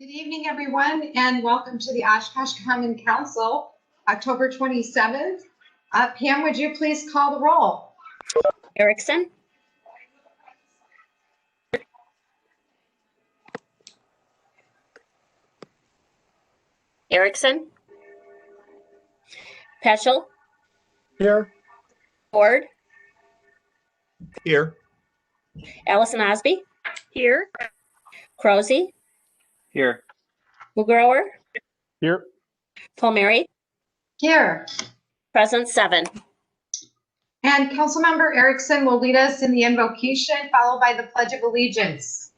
Good evening, everyone, and welcome to the Oshkosh Common Council, October 27th. Pam, would you please call the roll? Erickson. Erickson. Peschel. Here. Ford. Here. Allison Osby. Here. Crozy. Here. Mugrower. Here. Palmieri. Here. Present 7. And Councilmember Erickson will lead us in the invocation, followed by the Pledge of Allegiance.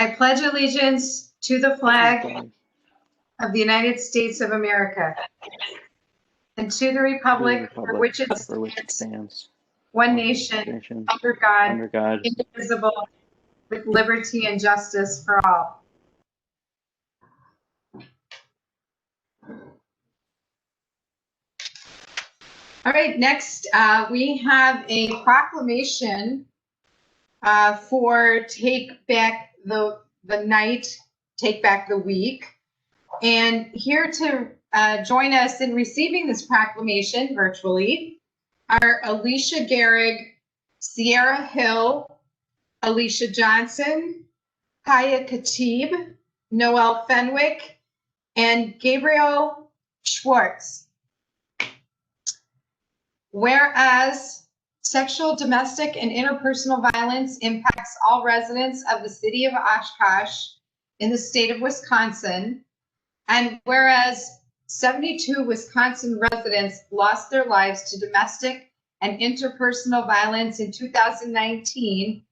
I pledge allegiance to the flag of the United States of America and to the republic for which it stands, one nation, under God, indivisible, with liberty and justice for all. All right, next we have a proclamation for Take Back the Night, Take Back the Week. And here to join us in receiving this proclamation virtually are Alicia Gehrig, Sierra Hill, Alicia Johnson, Kaya Khatib, Noel Fenwick, and Gabriel Schwartz. Whereas sexual, domestic, and interpersonal violence impacts all residents of the city of Oshkosh in the state of Wisconsin, and whereas 72 Wisconsin residents lost their lives to domestic and interpersonal violence in 2019,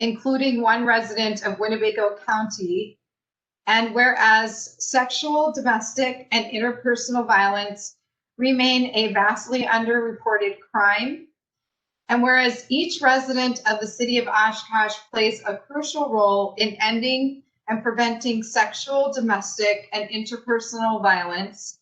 including one resident of Winnebago County, and whereas sexual, domestic, and interpersonal violence remain a vastly underreported crime, and whereas each resident of the city of Oshkosh plays a crucial role in ending and preventing sexual, domestic, and interpersonal violence,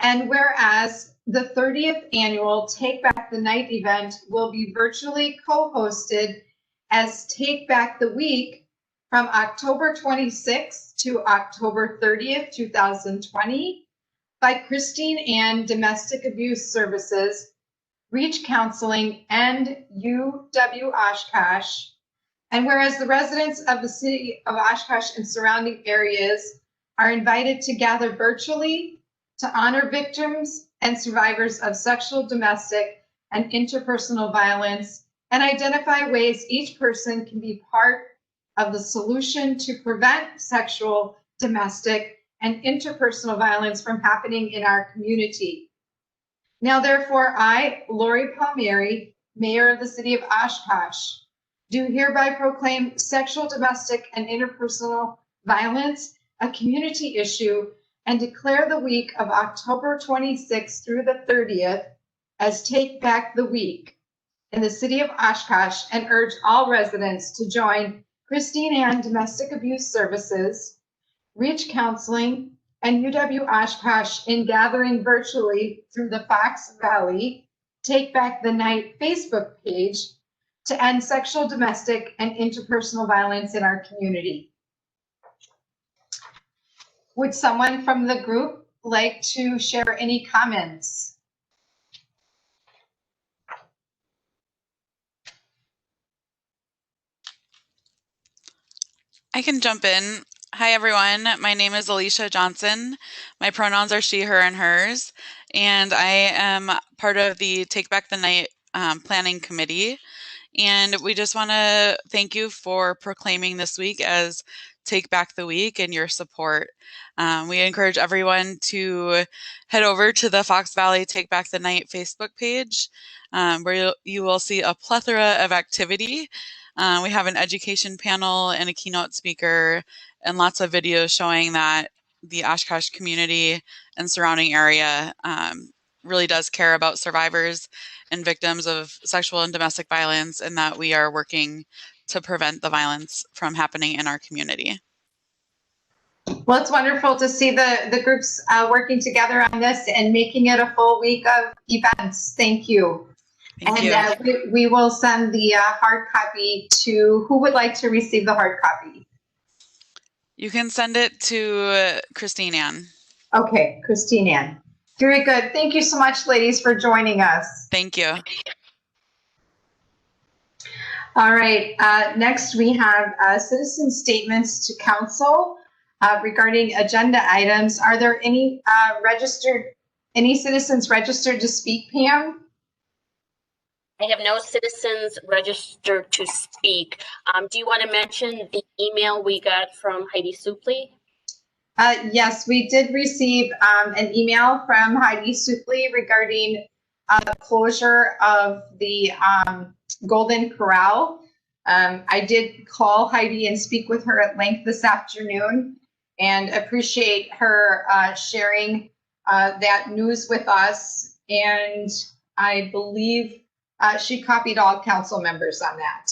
and whereas the 30th annual Take Back the Night event will be virtually co-hosted as Take Back the Week from October 26th to October 30th, 2020 by Christine Ann Domestic Abuse Services, Reach Counseling, and UW Oshkosh. And whereas the residents of the city of Oshkosh and surrounding areas are invited to gather virtually to honor victims and survivors of sexual, domestic, and interpersonal violence, and identify ways each person can be part of the solution to prevent sexual, domestic, and interpersonal violence from happening in our community. Now, therefore, I, Lori Palmieri, Mayor of the City of Oshkosh, do hereby proclaim sexual, domestic, and interpersonal violence a community issue and declare the week of October 26th through the 30th as Take Back the Week in the City of Oshkosh, and urge all residents to join Christine Ann Domestic Abuse Services, Reach Counseling, and UW Oshkosh in gathering virtually through the Fox Valley Take Back the Night Facebook page to end sexual, domestic, and interpersonal violence in our community. Would someone from the group like to share any comments? I can jump in. Hi, everyone. My name is Alicia Johnson. My pronouns are she, her, and hers. And I am part of the Take Back the Night planning committee. And we just want to thank you for proclaiming this week as Take Back the Week and your support. We encourage everyone to head over to the Fox Valley Take Back the Night Facebook page, where you will see a plethora of activity. We have an education panel and a keynote speaker and lots of videos showing that the Oshkosh community and surrounding area really does care about survivors and victims of sexual and domestic violence, and that we are working to prevent the violence from happening in our community. Well, it's wonderful to see the groups working together on this and making it a full week of events. Thank you. Thank you. We will send the hard copy to, who would like to receive the hard copy? You can send it to Christine Ann. Okay, Christine Ann. Very good. Thank you so much, ladies, for joining us. Thank you. All right, next we have citizen statements to council regarding agenda items. Are there any citizens registered to speak, Pam? I have no citizens registered to speak. Do you want to mention the email we got from Heidi Supley? Yes, we did receive an email from Heidi Supley regarding the closure of the Golden Corral. I did call Heidi and speak with her at length this afternoon and appreciate her sharing that news with us. And I believe she copied all council members on that.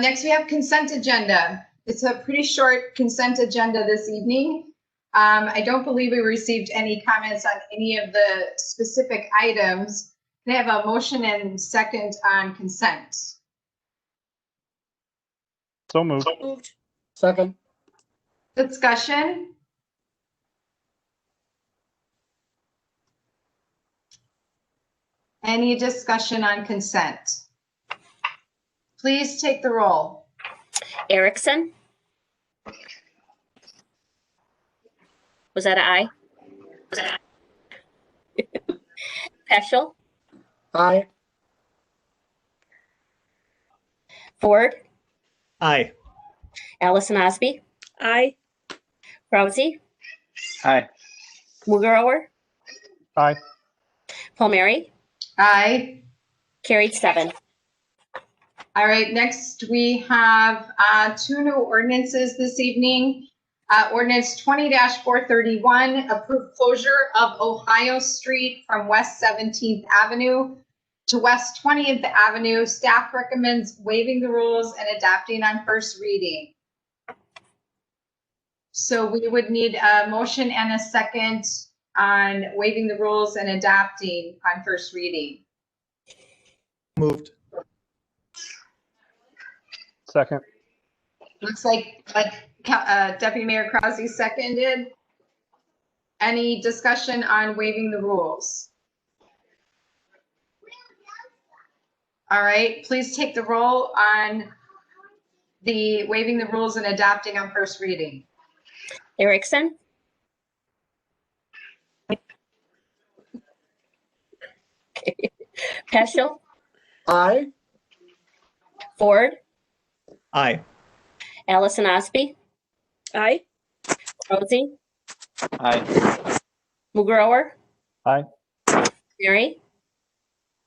Next, we have consent agenda. It's a pretty short consent agenda this evening. I don't believe we received any comments on any of the specific items. Can I have a motion and second on consent? So moved. Second. Discussion? Any discussion on consent? Please take the roll. Erickson? Was that an aye? Peschel? Aye. Ford? Aye. Allison Osby? Aye. Krause? Aye. Mugrower? Aye. Palmieri? Aye. Carried 7. All right, next we have two new ordinances this evening. Ordinance 20-431, approved closure of Ohio Street from West 17th Avenue to West 20th Avenue. Staff recommends waiving the rules and adopting on first reading. So we would need a motion and a second on waiving the rules and adopting on first reading. Moved. Second. Looks like Deputy Mayor Krause seconded. Any discussion on waiving the rules? All right, please take the roll on the waiving the rules and adopting on first reading. Erickson? Peschel? Aye. Ford? Aye. Allison Osby? Aye. Krause? Aye. Mugrower? Aye. Mary?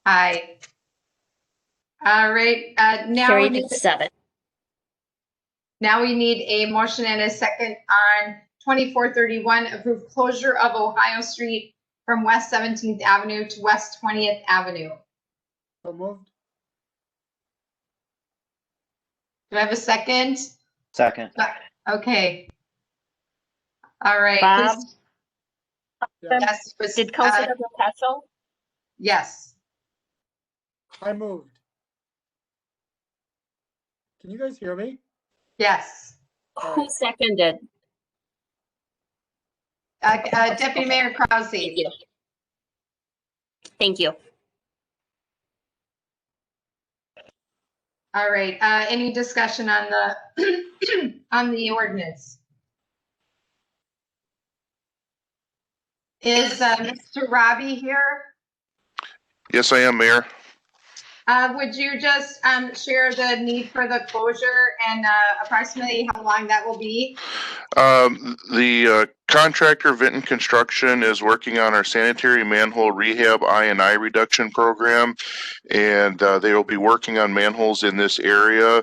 Aye. All right, now we Carried 7. need a motion and a second on 2431, approved closure of Ohio Street from West 17th Avenue to West 20th Avenue. So moved. Do I have a second? Second. Okay. All right. Bob? please- Yes. it was, Did Councilmember Peschel? yes. I moved. Can you guys hear me? Yes. Who seconded? Deputy Mayor Krause. Thank you. Thank you. All right. Any discussion on the on the ordinance? Is Mr. Robbie here? Yes, I am, Mayor. Would you just share the need for the closure and approximately how long that will be? The contractor, Vinton Construction, is working on our sanitary manhole rehab I&I reduction program, and they will be working on manholes in this area.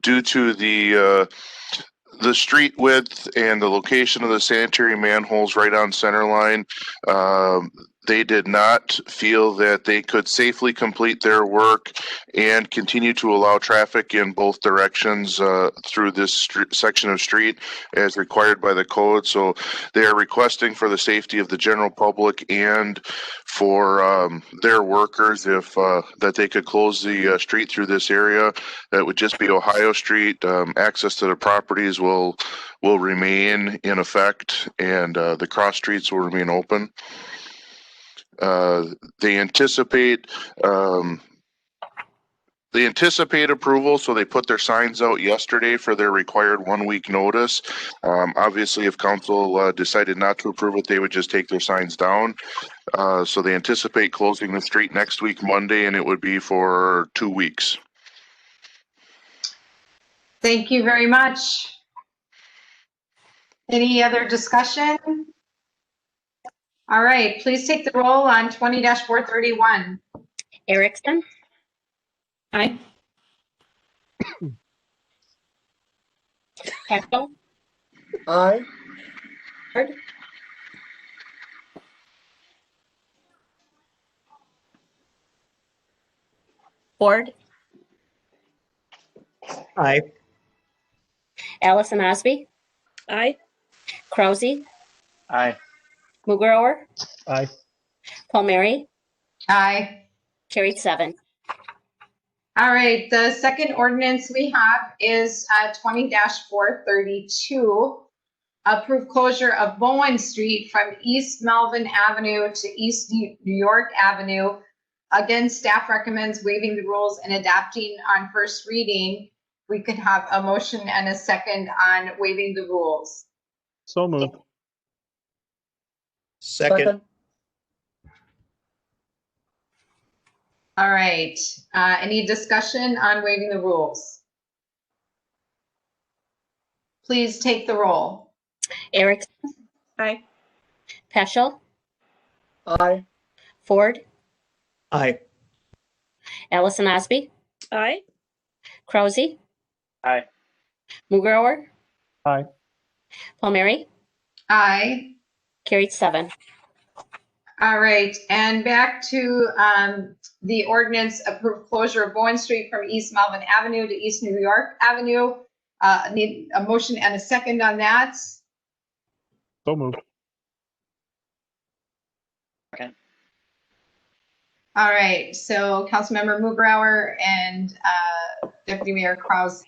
Due to the street width and the location of the sanitary manholes right on center line, they did not feel that they could safely complete their work and continue to allow traffic in both directions through this section of street as required by the code. So they are requesting for the safety of the general public and for their workers if that they could close the street through this area. That would just be Ohio Street. Access to the properties will remain in effect, and the cross streets will remain open. They anticipate approval, so they put their signs out yesterday for their required 1 week notice. Obviously, if council decided not to approve it, they would just take their signs down. So they anticipate closing the street next week, Monday, and it would be for 2 weeks. Thank you very much. Any other discussion? All right, please take the roll on 20-431. Erickson, Aye. Peschel, Aye. Ford, Aye. Allison Osby, Aye. Krause, Aye. Mugrower, Aye. Palmieri, Aye. carried 7. All right, the second ordinance we have is 20-432. Approve closure of Bowen Street from East Melvin Avenue to East New York Avenue. Again, staff recommends waiving the rules and adopting on first reading. We could have a motion and a second on waiving the rules. So moved. Second. All right, any discussion on waiving the rules? Please take the roll. Erickson, Aye. Peschel, Aye. Ford, Aye. Allison Osby, Aye. Krause, Aye. Mugrower, Aye. Palmieri, Aye. carried 7. All right, and back to the ordinance approve closure of Bowen Street from East Melvin Avenue to East New York Avenue. Need a motion and a second on that. So moved. Second. All right, so Councilmember Mugrower and Deputy Mayor Krause.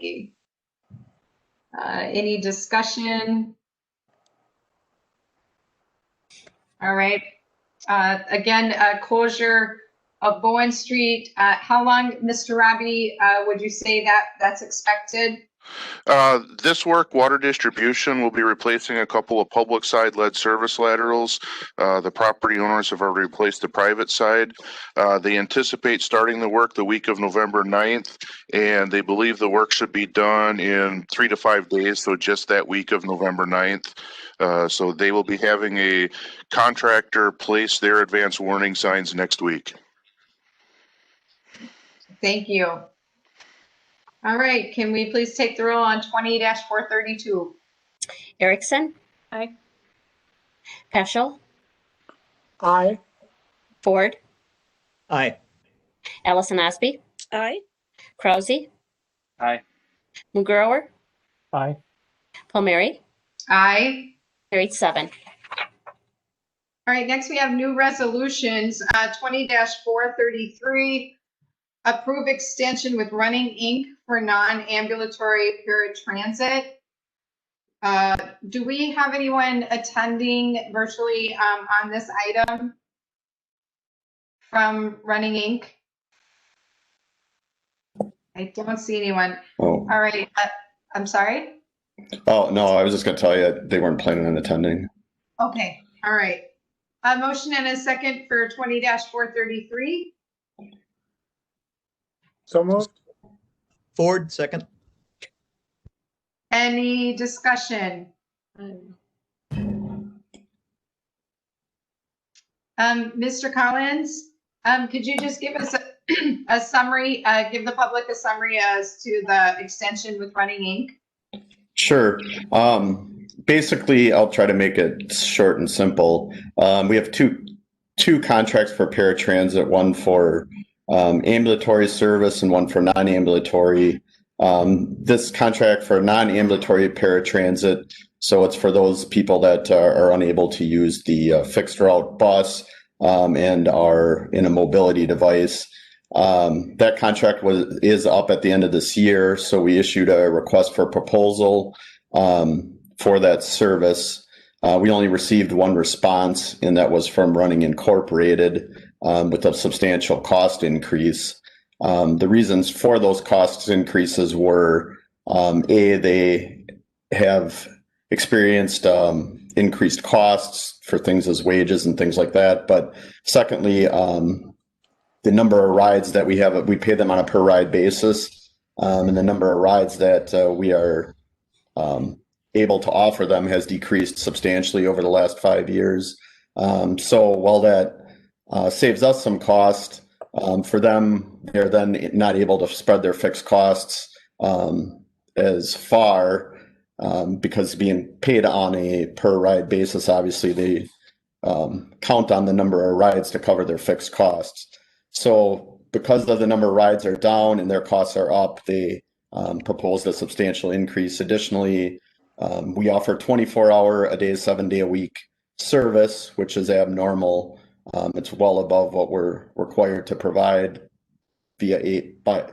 Any discussion? All right. Again, closure of Bowen Street. How long, Mr. Robbie, would you say that that's expected? This work, water distribution, will be replacing a couple of public side lead service laterals. The property owners have already replaced the private side. They anticipate starting the work the week of November 9th, and they believe the work should be done in 3 to 5 days, so just that week of November 9th. So they will be having a contractor place their advance warning signs next week. Thank you. All right, can we please take the roll on 20-432? Erickson, Aye. Peschel, Aye. Ford, Aye. Allison Osby, Aye. Krause, Aye. Mugrower, Aye. Palmieri, Aye. carried 7. All right, next we have new resolutions, 20-433. Approve extension with Running Inc. for non-ambulatory paratransit. Do we have anyone attending virtually on this item from Running Inc.? I don't see anyone. Oh, All right, I'm sorry. oh no, I was just going to tell you they weren't planning on attending. Okay, all right. A motion and a second for 20-433. So moved. Ford, second. Any discussion? Mr. Collins, could you just give us a summary, give the public a summary as to the extension with Running Inc.? Sure. Basically, I'll try to make it short and simple. We have two contracts for paratransit, one for ambulatory service and one for non-ambulatory. This contract for non-ambulatory paratransit, so it's for those people that are unable to use the fixed route bus and are in a mobility device. That contract is up at the end of this year, so we issued a request for proposal for that service. We only received one response, and that was from Running Incorporated with a substantial cost increase. The reasons for those cost increases were, they have experienced increased costs for things as wages and things like that. But secondly, the number of rides that we have, we pay them on a per ride basis, and the number of rides that we are able to offer them has decreased substantially over the last 5 years. So while that saves us some cost, for them, they're then not able to spread their fixed costs as far because being paid on a per ride basis, obviously they count on the number of rides to cover their fixed costs. So because of the number of rides are down and their costs are up, they proposed a substantial increase. Additionally, we offer 24-hour a day, 7-day a week service, which is abnormal. It's well above what we're required to provide by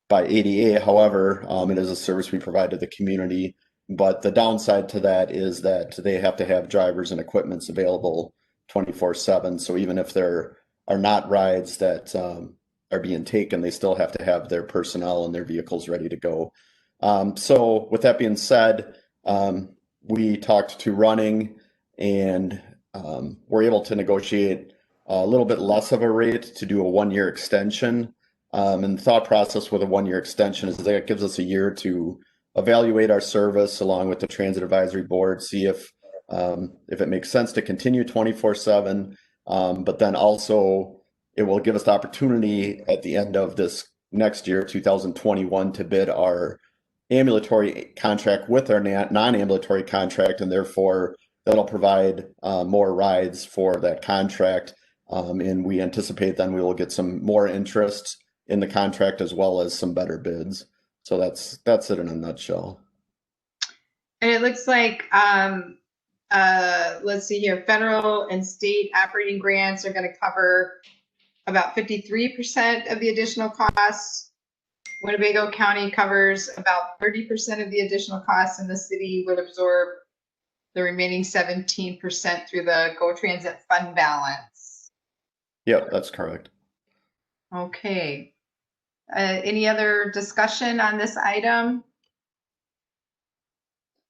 ADA. However, it is a service we provide to the community. But the downside to that is that they have to have drivers and equipments available 24/7. So even if there are not rides that are being taken, they still have to have their personnel and their vehicles ready to go. So with that being said, we talked to Running and we're able to negotiate a little bit less of a rate to do a 1-year extension. And the thought process with a 1-year extension is that it gives us a year to evaluate our service along with the Transit Advisory Board, see if it makes sense to continue 24/7. But then also it will give us the opportunity at the end of this next year, 2021, to bid our ambulatory contract with our non-ambulatory contract, and therefore that'll provide more rides for that contract. And we anticipate then we will get some more interest in the contract as well as some better bids. So that's it in a nutshell. And it looks like, let's see here, federal and state operating grants are going to cover about 53% of the additional costs. Winnebago County covers about 30% of the additional costs, and the city would absorb the remaining 17% through the Go Transit fund balance. Yep, that's correct. Okay. Any other discussion on this item?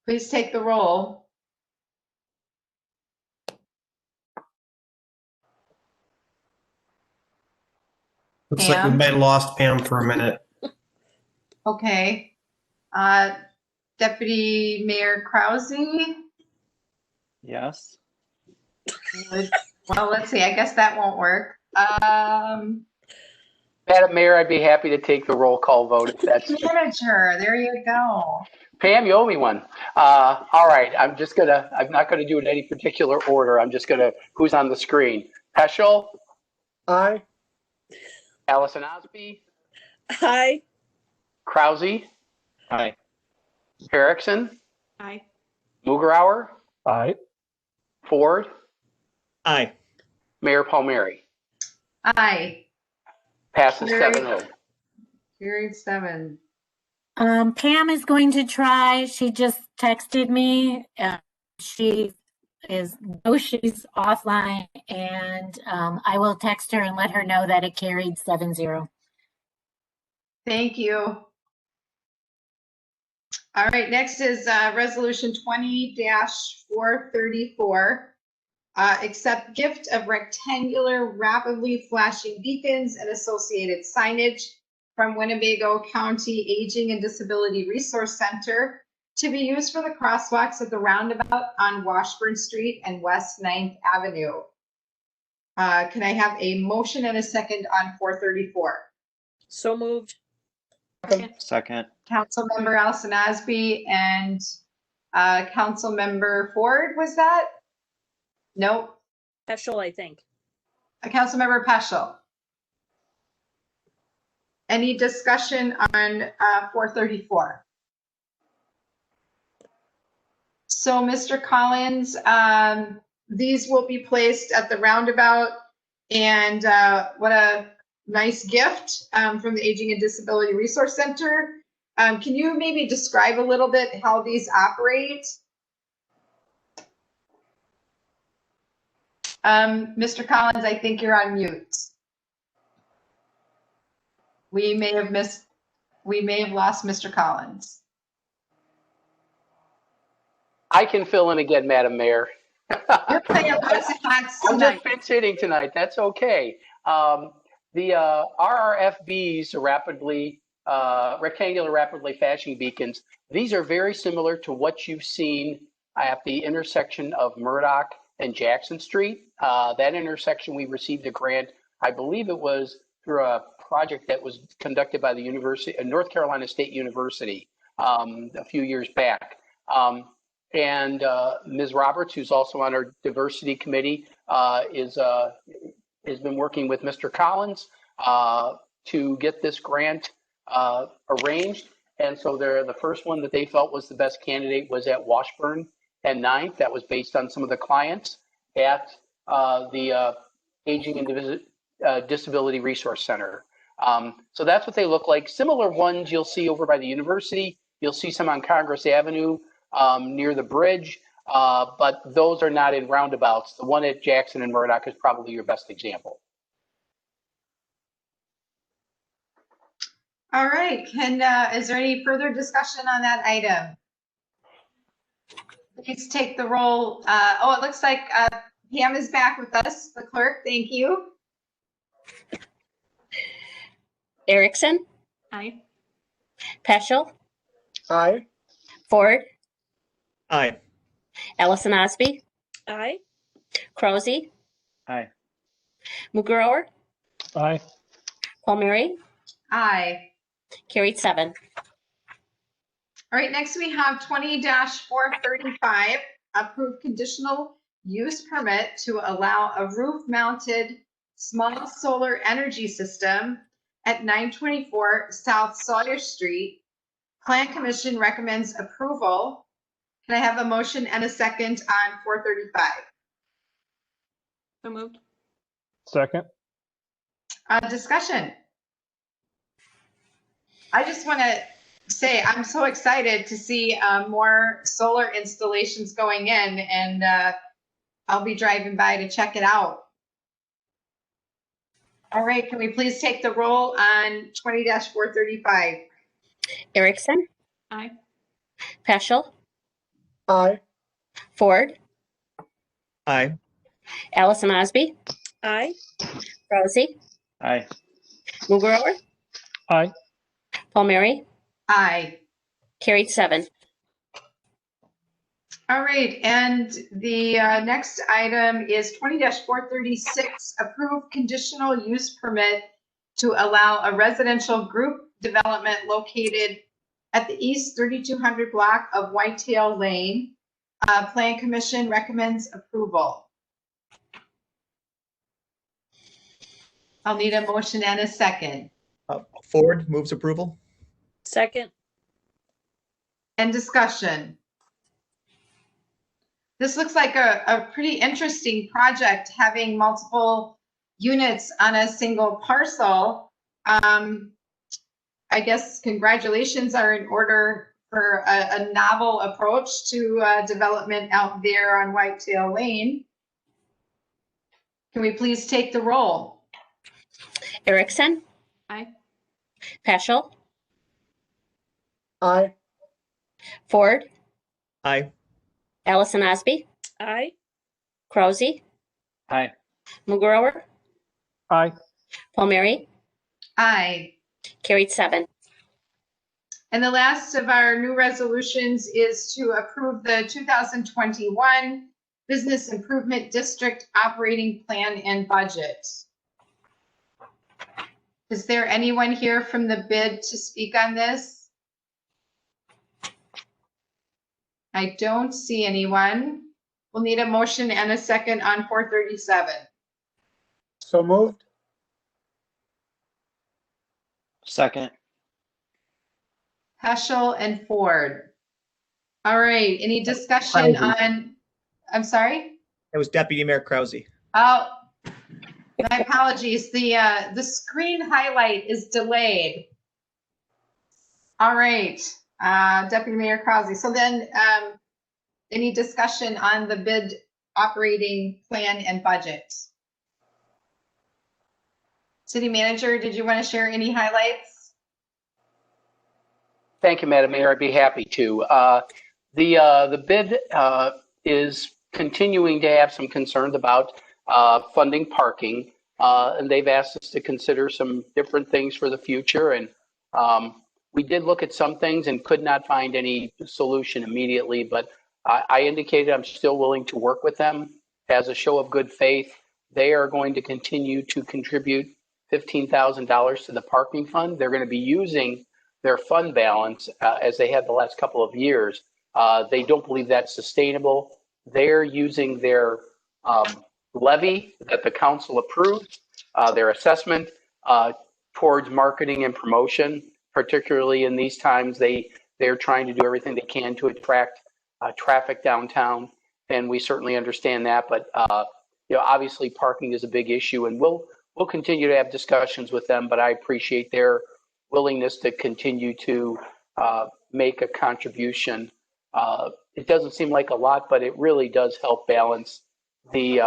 Please take the roll. Looks like we Pam? may have lost Pam for a minute. Okay. Deputy Mayor Krause? Yes. Well, let's see. I guess that won't work. Madam Mayor, I'd be happy to take the roll call vote if that's. Manager, there you go. Pam, you owe me one. All right, I'm not gonna do it in any particular order. I'm just gonna, who's on the screen? Peschel, Aye. Allison Osby, Aye. Krause, Aye. Erickson, Aye. Mugerauer, Aye. Ford, Aye. Mayor Palmieri. Aye. Passes Carried. 7-0. Carried 7. Pam is going to try. She just texted me. She's offline, and I will text her and let her know that it carried 7-0. Thank you. All right, next is Resolution 20-434. Accept gift of rectangular rapidly flashing beacons and associated signage from Winnebago County Aging and Disability Resource Center to be used for the crosswalks at the roundabout on Washburn Street and West 9th Avenue. Can I have a motion and a second on 434? So moved. Second. Councilmember Allison Osby and Councilmember Ford, was that? Nope. Peschel, I think. Councilmember Peschel. Any discussion on 434? So, Mr. Collins, these will be placed at the roundabout, and what a nice gift from the Aging and Disability Resource Center. Can you maybe describe a little bit how these operate? Mr. Collins, I think you're on mute. We may have lost Mr. Collins. I can fill in again, Madam Mayor. You're playing lots of hats I'm tonight. just pinch hitting tonight. That's okay. The RRFBs are rectangular rapidly flashing beacons. These are very similar to what you've seen at the intersection of Murdoch and Jackson Street. That intersection, we received a grant. I believe it was through a project that was conducted by the University, North Carolina State University, a few years back. And Ms. Roberts, who's also on our diversity committee, has been working with Mr. Collins to get this grant arranged. And so the first one that they felt was the best candidate was at Washburn and 9th. That was based on some of the clients at the Aging and Disability Resource Center. So that's what they look like. Similar ones you'll see over by the university. You'll see some on Congress Avenue near the bridge, but those are not in roundabouts. The one at Jackson and Murdoch is probably your best example. All right, is there any further discussion on that item? Please take the roll. It looks like Pam is back with us, the clerk. Thank you. Erickson, Aye. Peschel, Aye. Ford, Aye. Ellison Osby, Aye. Crozy, Aye. Mugrower, Aye. Palmieri, Aye. carried 7. All right, next we have 20-435, approved conditional use permit to allow a roof-mounted small solar energy system at 924 South Sawyer Street. Plan Commission recommends approval. Can I have a motion and a second on 435? So moved. Second. Discussion. I just want to say I'm so excited to see more solar installations going in, and I'll be driving by to check it out. All right, can we please take the roll on 20-435? Erickson, Aye. Peschel, Aye. Ford, Aye. Ellison Osby, Aye. Crozy, Aye. Mugrower, Aye. Palmieri, Aye. carried 7. All right, and the next item is 20-436, approved conditional use permit to allow a residential group development located at the East 3200 block of Whitetail Lane. Plan Commission recommends approval. I'll need a motion and a second. Ford moves approval. Second. And discussion. This looks like a pretty interesting project, having multiple units on a single parcel. I guess congratulations are in order for a novel approach to development out there on Whitetail Lane. Can we please take the roll? Erickson, Aye. Peschel, Aye. Ford, Aye. Ellison Osby, Aye. Crozy, Aye. Mugrower, Aye. Palmieri, Aye. carried 7. And the last of our new resolutions is to approve the 2021 Business Improvement District Operating Plan and Budget. Is there anyone here from the BID to speak on this? I don't see anyone. We'll need a motion and a second on 437. So moved. Second. Heschel and Ford. All right, any discussion on, I'm sorry? It was Deputy Mayor Krause. Oh, my apologies. The screen highlight is delayed. All right, Deputy Mayor Krause. So then, any discussion on the bid operating plan and budget? City Manager, did you want to share any highlights? Thank you, Madam Mayor. I'd be happy to. The bid is continuing to have some concerns about funding parking, and they've asked us to consider some different things for the future. And we did look at some things and could not find any solution immediately, but I indicated I'm still willing to work with them as a show of good faith. They are going to continue to contribute $15,000 to the parking fund. They're going to be using their fund balance as they have the last couple of years. They don't believe that's sustainable. They're using their levy that the council approved, their assessment towards marketing and promotion, particularly in these times. They're trying to do everything they can to attract traffic downtown, and we certainly understand that. But obviously parking is a big issue, and we'll continue to have discussions with them. But I appreciate their willingness to continue to make a contribution. It doesn't seem like a lot, but it really does help balance the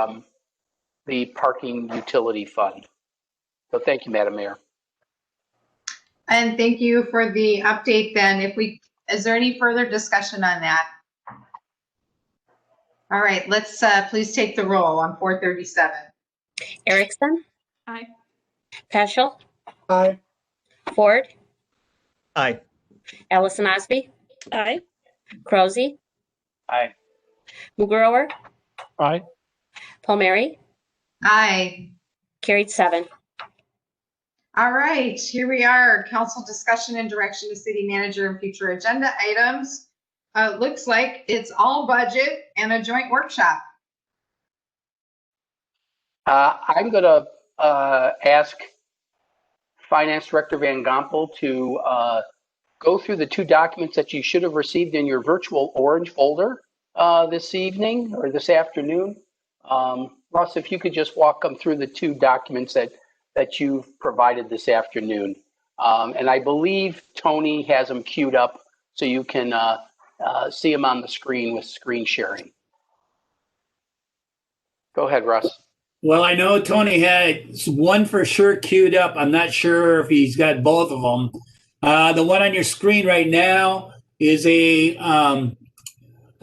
parking utility fund. So thank you, Madam Mayor. And thank you for the update then. Is there any further discussion on that? All right, let's please take the roll on 437. Erickson, Aye. Peschel, Aye. Ford, Aye. Allison Osby, Aye. Krause, Aye. Mugrower, Aye. Palmieri, Aye. carried 7. All right, here we are. Council discussion and direction to city manager and future agenda items. Looks like it's all budget and a joint workshop. I'm going to ask Finance Director Van Gompel to go through the 2 documents that you should have received in your virtual orange folder this evening or this afternoon. Russ, if you could just walk them through the 2 documents that you've provided this afternoon. And I believe Tony has them queued up so you can see them on the screen with screen sharing. Go ahead, Russ. Well, I know Tony had one for sure queued up. I'm not sure if he's got both of them. The one on your screen right now is a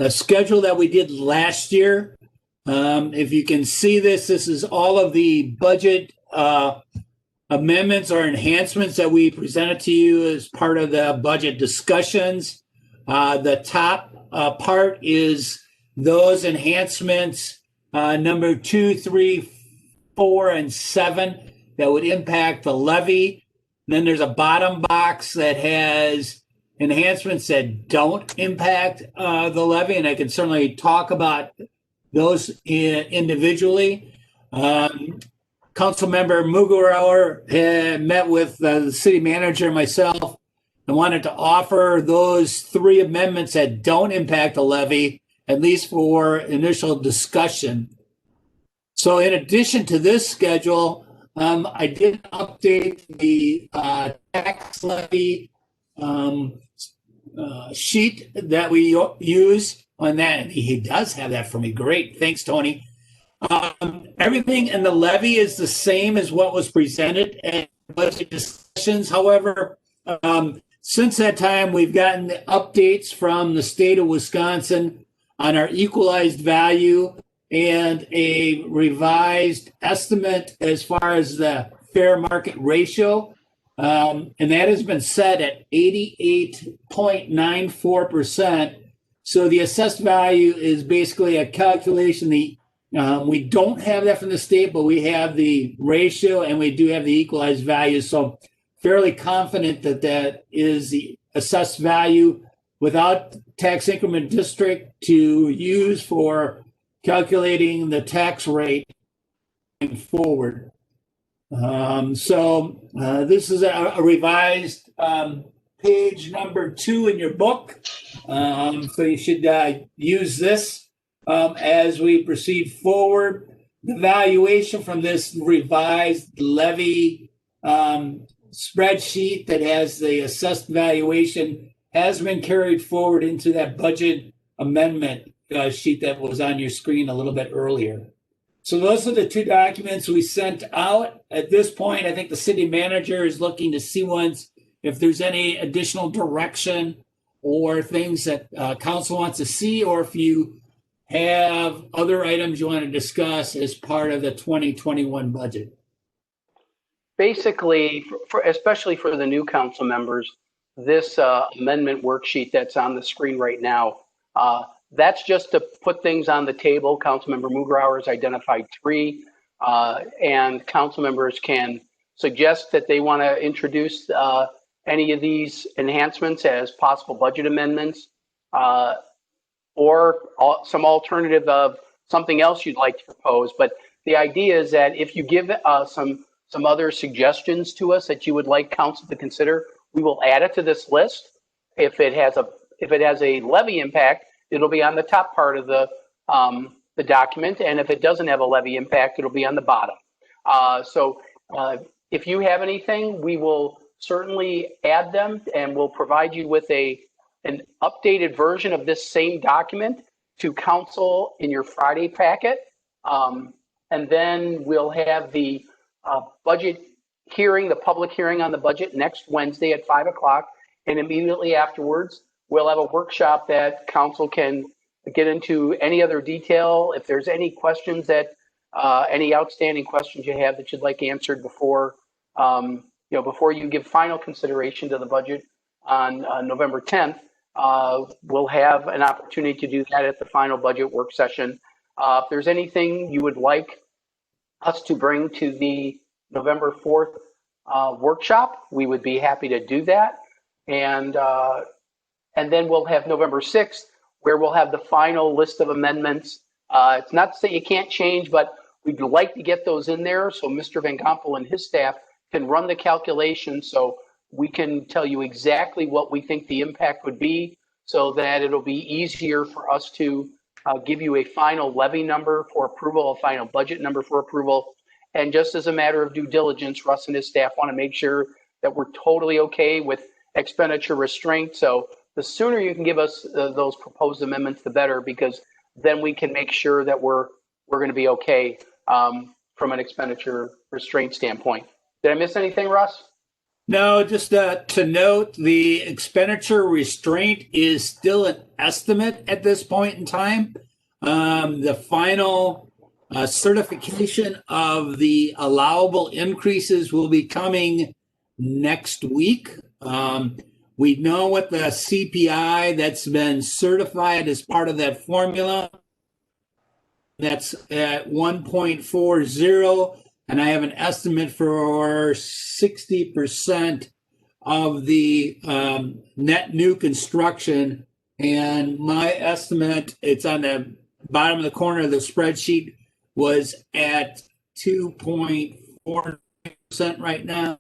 schedule that we did last year. If you can see this is all of the budget amendments or enhancements that we presented to you as part of the budget discussions. The top part is those enhancements, number 2, 3, 4, and 7 that would impact the levy. And then there's a bottom box that has enhancements that don't impact the levy, and I can certainly talk about those individually. Councilmember Mugrower had met with the city manager and myself and wanted to offer those 3 amendments that don't impact the levy, at least for initial discussion. So in addition to this schedule, I did update the tax levy sheet that we use on that. He does have that for me. Great. Thanks, Tony. Everything in the levy is the same as what was presented at budget discussions. However, since that time, we've gotten the updates from the state of Wisconsin on our equalized value and a revised estimate as far as the fair market ratio. And that has been set at 88.94%. So the assessed value is basically a calculation. We don't have that from the state, but we have the ratio and we do have the equalized value. So fairly confident that that is the assessed value without tax increment district to use for calculating the tax rate going forward. This is a revised page number 2 in your book. So you should use this as we proceed forward. The valuation from this revised levy spreadsheet that has the assessed valuation has been carried forward into that budget amendment sheet that was on your screen a little bit earlier. So those are the 2 documents we sent out. At this point, I think the city manager is looking to see if there's any additional direction or things that council wants to see, or if you have other items you want to discuss as part of the 2021 budget. Basically, especially for the new council members, this amendment worksheet that's on the screen right now, that's just to put things on the table. Councilmember Mugrauer has identified 3, and council members can suggest that they want to introduce any of these enhancements as possible budget amendments, or some alternative of something else you'd like to propose. But the idea is that if you give some other suggestions to us that you would like council to consider, we will add it to this list. If it has a levy impact, it'll be on the top part of the document, and if it doesn't have a levy impact, it'll be on the bottom. If you have anything, we will certainly add them, and we'll provide you with an updated version of this same document to council in your Friday packet. And then we'll have the budget hearing, the public hearing on the budget next Wednesday at 5 o'clock. And immediately afterwards, we'll have a workshop that council can get into any other detail. If there's any questions any outstanding questions you have that you'd like answered before you give final consideration to the budget on November 10th, we'll have an opportunity to do that at the final budget work session. If there's anything you would like us to bring to the November 4th workshop, we would be happy to do that. And then we'll have November 6th, where we'll have the final list of amendments. It's not to say you can't change, but we'd like to get those in there so Mr. Van Gompel and his staff can run the calculation so we can tell you exactly what we think the impact would be, so that it'll be easier for us to give you a final levy number for approval, a final budget number for approval. And just as a matter of due diligence, Russ and his staff want to make sure that we're totally okay with expenditure restraint. So the sooner you can give us those proposed amendments, the better, because then we can make sure that we're going to be okay from an expenditure restraint standpoint. Did I miss anything, Russ? No, just to note, the expenditure restraint is still an estimate at this point in time. The final certification of the allowable increases will be coming next week. We know what the CPI that's been certified as part of that formula. That's at 1.40. And I have an estimate for 60% of the net new construction. And my estimate, it's on the bottom of the corner of the spreadsheet, was at 2.4% right now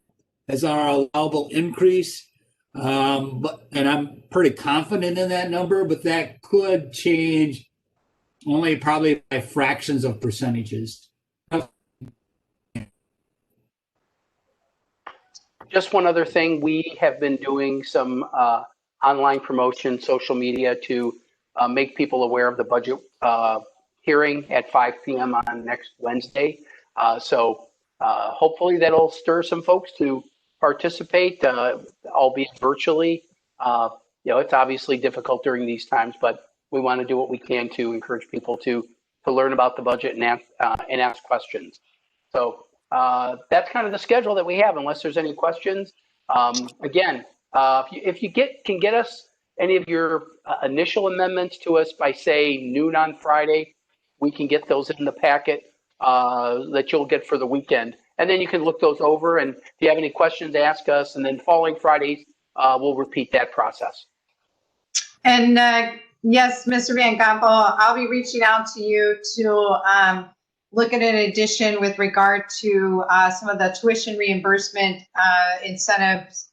as our allowable increase. And I'm pretty confident in that number, but that could change only probably by fractions of percentages. Just one other thing, we have been doing some online promotion, social media to make people aware of the budget hearing at 5 p.m. on next Wednesday. So hopefully that'll stir some folks to participate, albeit virtually. It's obviously difficult during these times, but we want to do what we can to encourage people to learn about the budget and ask questions. So that's kind of the schedule that we have, unless there's any questions. Again, if you can get us any of your initial amendments to us by, say, noon on Friday, we can get those in the packet that you'll get for the weekend. And then you can look those over, and if you have any questions, ask us. And then following Fridays, we'll repeat that process. And yes, Mr. Van Gompel, I'll be reaching out to you to look at an addition with regard to some of the tuition reimbursement incentives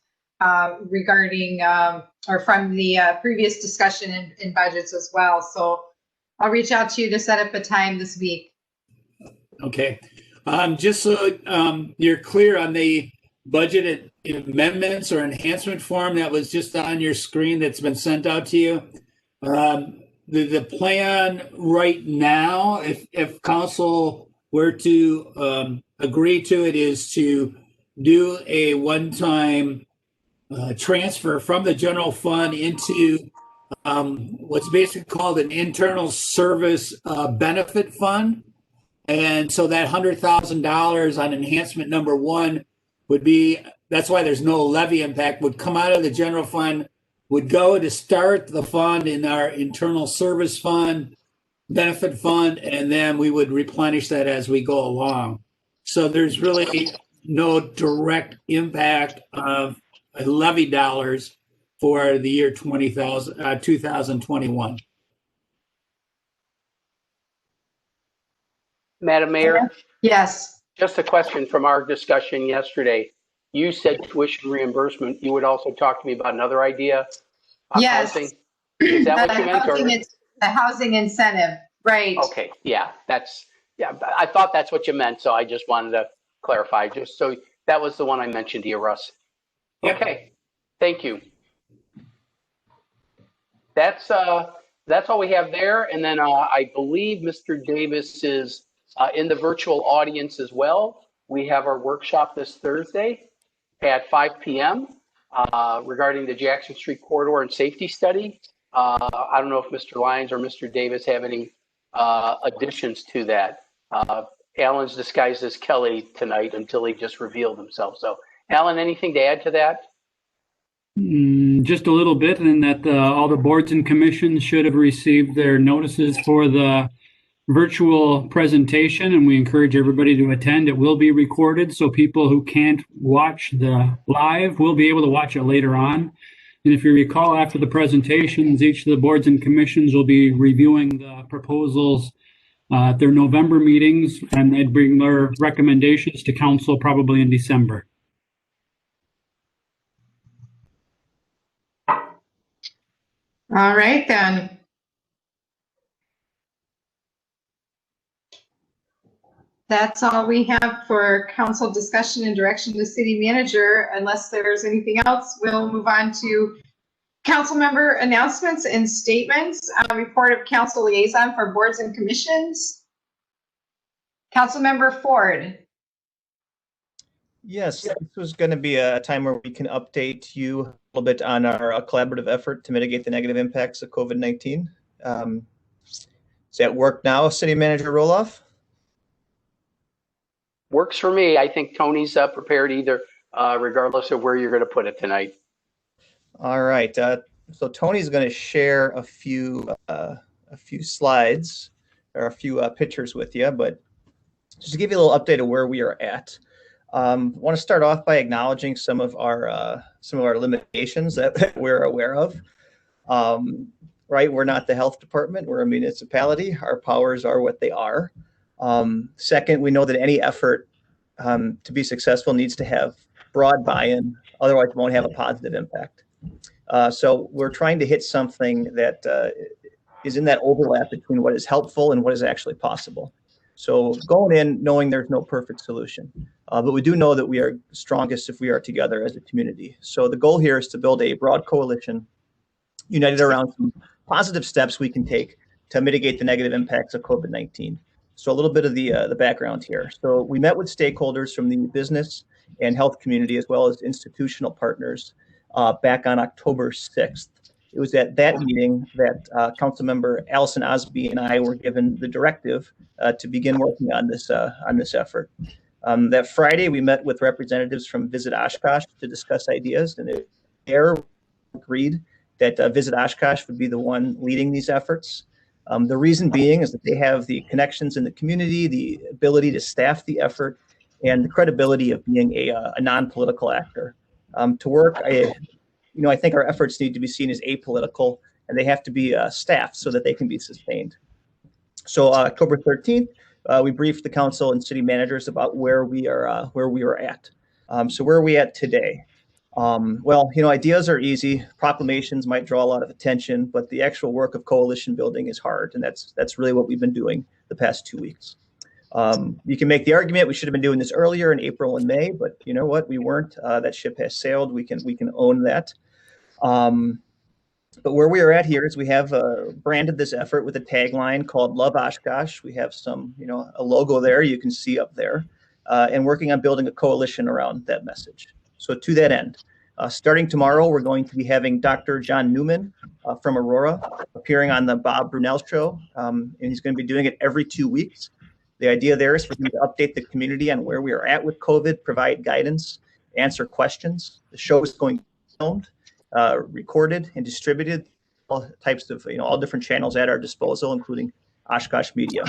regarding or from the previous discussion in budgets as well. So I'll reach out to you to set up a time this week. Okay. Just so you're clear on the budget amendments or enhancement form that was just on your screen that's been sent out to you. The plan right now, if council were to agree to it, is to do a one-time transfer from the general fund into what's basically called an internal service benefit fund. And so that $100,000 on enhancement number one would be, that's why there's no levy impact, would come out of the general fund, would go to start the fund in our internal service fund, benefit fund, and then we would replenish that as we go along. So there's really no direct impact of levy dollars for the year 2021. Madam Mayor? Yes. Just a question from our discussion yesterday. You said tuition reimbursement. You would also talk to me about another idea on Yes. housing. Is that what you meant? Or? The housing incentive, right? Okay, yeah, I thought that's what you meant, so I just wanted to clarify. Just so that was the one I mentioned to you, Russ. Yep. Okay, thank you. That's all we have there, and then I believe Mr. Davis is in the virtual audience as well. We have our workshop this Thursday at 5 p.m. Regarding the Jackson Street corridor and safety study. I don't know if Mr. Lyons or Mr. Davis have any additions to that. Alan's disguised as Kelly tonight until he just revealed himself. So, Alan, anything to add to that? Just a little bit, and that all the boards and commissions should have received their notices for the virtual presentation, and we encourage everybody to attend. It will be recorded, so people who can't watch the live will be able to watch it later on. And if you recall, after the presentations, each of the boards and commissions will be reviewing the proposals at their November meetings, and they'd bring their recommendations to council probably in December. All right, then. That's all we have for council discussion and direction to the city manager. Unless there's anything else, we'll move on to council member announcements and statements. Report of council liaison for boards and commissions. Councilmember Ford. Yes, this was going to be a time where we can update you a little bit on our collaborative effort to mitigate the negative impacts of COVID-19. Is that work now, City Manager Roloff? Works for me. I think Tony's prepared either, regardless of where you're going to put it tonight. All right. So Tony's going to share a few slides or a few pictures with you, but just to give you a little update of where we are at. I want to start off by acknowledging some of our limitations that we're aware of. Right, we're not the health department; we're a municipality. Our powers are what they are. Second, we know that any effort to be successful needs to have broad buy-in; otherwise, it won't have a positive impact. So we're trying to hit something that is in that overlap between what is helpful and what is actually possible. So going in knowing there's no perfect solution, but we do know that we are strongest if we are together as a community. So the goal here is to build a broad coalition united around some positive steps we can take to mitigate the negative impacts of COVID-19. So a little bit of the background here. So we met with stakeholders from the business and health community as well as institutional partners back on October 6th. It was at that meeting that Councilmember Allison Osby and I were given the directive to begin working on this effort. That Friday, we met with representatives from Visit Oshkosh to discuss ideas, and they agreed that Visit Oshkosh would be the one leading these efforts. The reason being is that they have the connections in the community, the ability to staff the effort, and the credibility of being a non-political actor. To work, I think our efforts need to be seen as apolitical, and they have to be staffed so that they can be sustained. So October 13th, we briefed the council and city managers about where we are at. So where are we at today? Well, ideas are easy. Proclamations might draw a lot of attention, but the actual work of coalition building is hard, and that's really what we've been doing the past 2 weeks. You can make the argument we should have been doing this earlier in April and May, but you know what? We weren't. That ship has sailed. We can own that. But where we are at here is we have branded this effort with a tagline called "Love Oshkosh." We have some, a logo there you can see up there, and working on building a coalition around that message. So to that end, starting tomorrow, we're going to be having Dr. John Newman from Aurora appearing on the Bob Brunel Show, and he's going to be doing it every 2 weeks. The idea there is for him to update the community on where we are at with COVID, provide guidance, answer questions. The show is going to be filmed, recorded, and distributed, all types of, all different channels at our disposal, including Oshkosh Media.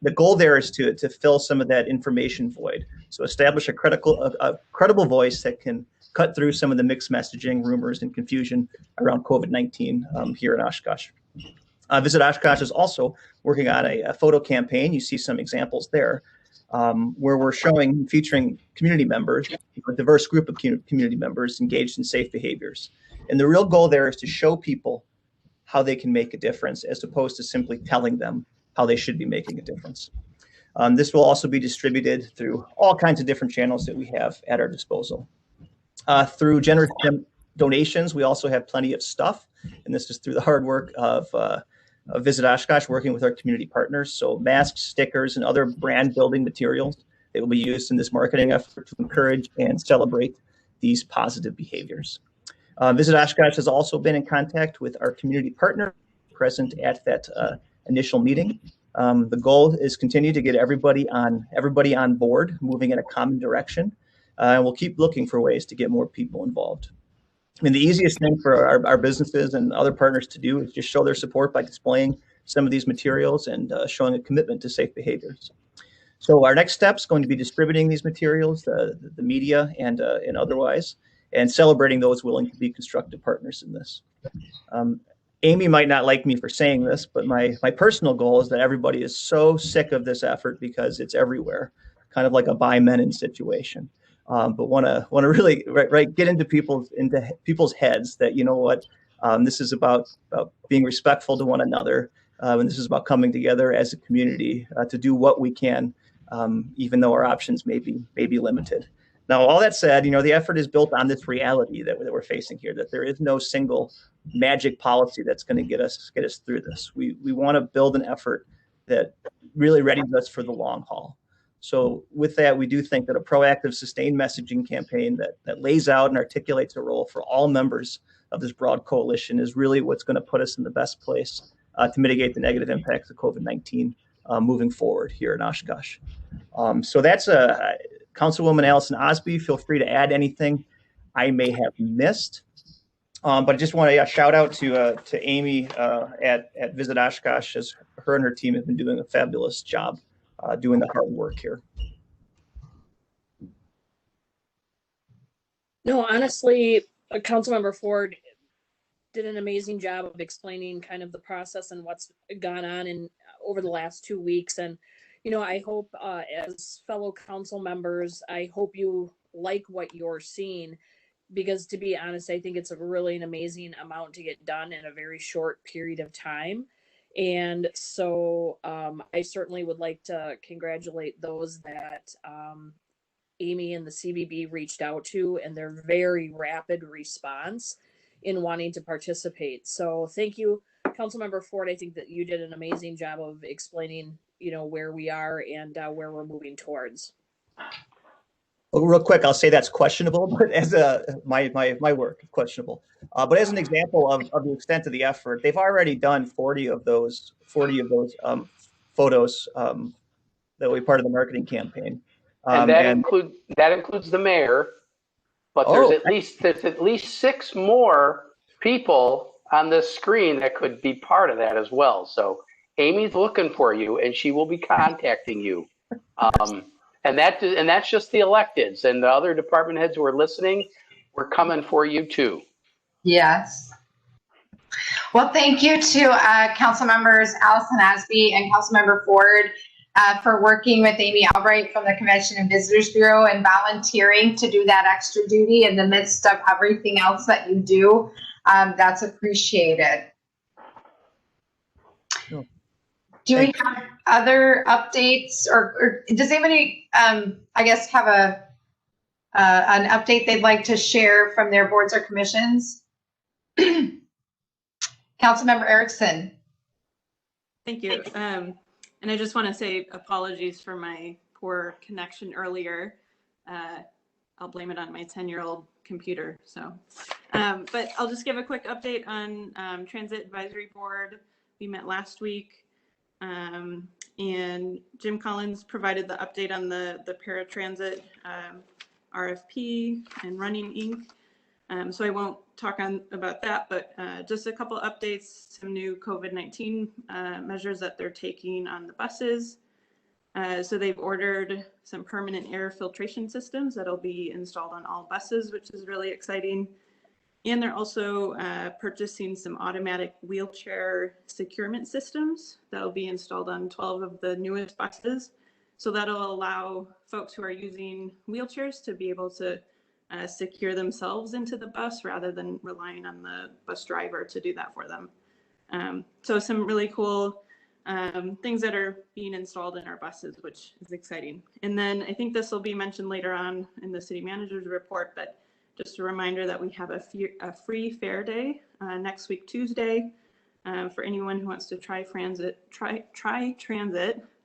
The goal there is to fill some of that information void. So establish a credible voice that can cut through some of the mixed messaging, rumors, and confusion around COVID-19 here in Oshkosh. Visit Oshkosh is also working on a photo campaign. You see some examples there where we're featuring community members, a diverse group of community members engaged in safe behaviors. And the real goal there is to show people how they can make a difference as opposed to simply telling them how they should be making a difference. This will also be distributed through all kinds of different channels that we have at our disposal. Through generous donations, we also have plenty of stuff, and this is through the hard work of Visit Oshkosh, working with our community partners. So masks, stickers, and other brand building materials that will be used in this marketing effort to encourage and celebrate these positive behaviors. Visit Oshkosh has also been in contact with our community partner present at that initial meeting. The goal is continue to get everybody on board, moving in a common direction. And we'll keep looking for ways to get more people involved. I mean, the easiest thing for our businesses and other partners to do is just show their support by displaying some of these materials and showing a commitment to safe behaviors. So our next step is going to be distributing these materials, the media and otherwise, and celebrating those willing to be constructive partners in this. Amy might not like me for saying this, but my personal goal is that everybody is so sick of this effort because it's everywhere, kind of like a buy men in situation. But want to really get into people's heads that, you know what, this is about being respectful to one another, and this is about coming together as a community to do what we can, even though our options may be limited. Now, all that said, the effort is built on this reality that we're facing here, that there is no single magic policy that's going to get us through this. We want to build an effort that really readies us for the long haul. So with that, we do think that a proactive, sustained messaging campaign that lays out and articulates a role for all members of this broad coalition is really what's going to put us in the best place to mitigate the negative impacts of COVID-19 moving forward here in Oshkosh. So that's Councilwoman Allison Osby. Feel free to add anything I may have missed. But I just want to shout out to Amy at Visit Oshkosh, as her and her team have been doing a fabulous job doing the hard work here. No, honestly, Councilmember Ford did an amazing job of explaining kind of the process and what's gone on over the last 2 weeks. And, I hope as fellow council members, I hope you like what you're seeing, because to be honest, I think it's really an amazing amount to get done in a very short period of time. And so I certainly would like to congratulate those that Amy and the CBB reached out to and their very rapid response in wanting to participate. So thank you, Councilmember Ford. I think that you did an amazing job of explaining, where we are and where we're moving towards. Well, real quick, I'll say that's questionable, but as my work is questionable. But as an example of the extent of the effort, they've already done 40 of those photos that will be part of the marketing campaign. And that includes the mayor, but there's at least 6 more people on this screen that could be part of that as well. So Amy's looking for you, and she will be contacting you. And that's just the electeds, and the other department heads who are listening, we're coming for you too. Yes. Well, thank you to Council Members Allison Asby and Councilmember Ford for working with Amy Albright from the Convention and Visitors Bureau and volunteering to do that extra duty in the midst of everything else that you do. That's appreciated. Sure. Do we have other updates, or does anybody, I guess, have an update they'd like to share from their boards or commissions? Councilmember Erickson. Thank you. And I just want to say apologies for my poor connection earlier. I'll blame it on my 10-year-old computer. So, but I'll just give a quick update on Transit Advisory Board. We met last week, and Jim Collins provided the update on the Paratransit RFP and running ink. So I won't talk about that, but just a couple updates, some new COVID-19 measures that they're taking on the buses. So they've ordered some permanent air filtration systems that'll be installed on all buses, which is really exciting. And they're also purchasing some automatic wheelchair securement systems that'll be installed on 12 of the newest buses. So that'll allow folks who are using wheelchairs to be able to secure themselves into the bus rather than relying on the bus driver to do that for them. So some really cool things that are being installed in our buses, which is exciting. And then I think this will be mentioned later on in the city manager's report, but just a reminder that we have a free fare day next week, Tuesday, for anyone who wants to try transit.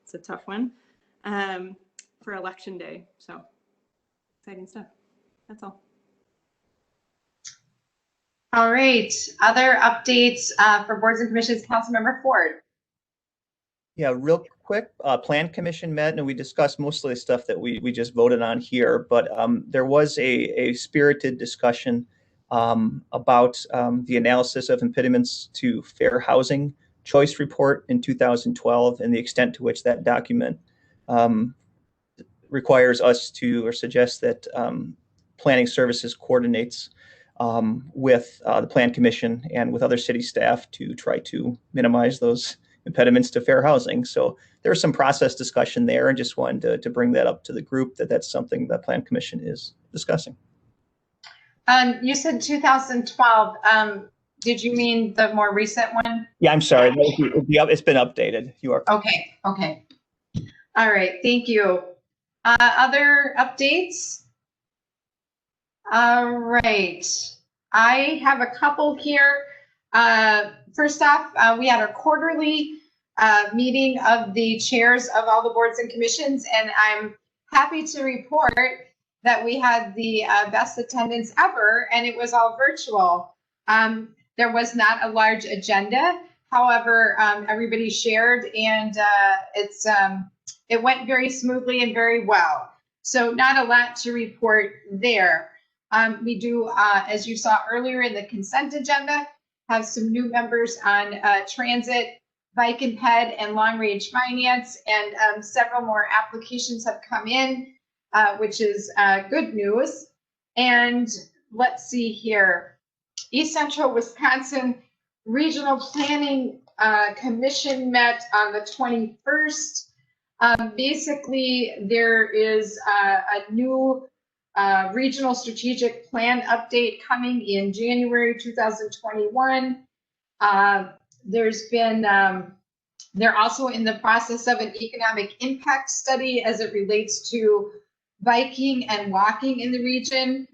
It's a tough one, for election day. So exciting stuff. That's all. All right. Other updates for boards and commissions, Councilmember Ford. Yeah, real quick, Plan Commission met and we discussed mostly the stuff that we just voted on here, but there was a spirited discussion about the analysis of impediments to fair housing choice report in 2012 and the extent to which that document requires us to, or suggests that planning services coordinates with the Plan Commission and with other city staff to try to minimize those impediments to fair housing. So there was some process discussion there, and just wanted to bring that up to the group, that's something the Plan Commission is discussing. You said 2012. Did you mean the more recent one? Yeah, I'm sorry. It's been updated. You are okay. Okay. All right. Thank you. Other updates? All right. I have a couple here. First off, we had a quarterly meeting of the chairs of all the boards and commissions, and I'm happy to report that we had the best attendance ever, and it was all virtual. There was not a large agenda. However, everybody shared, and it went very smoothly and very well. So not a lot to report there. We do, as you saw earlier in the consent agenda, have some new members on transit, bike and ped, and long range finance, and several more applications have come in, which is good news. And let's see here. East Central Wisconsin Regional Planning Commission met on the 21st. Basically, there is a new regional strategic plan update coming in January 2021. There's been, they're also in the process of an economic impact study as it relates to biking and walking in the region.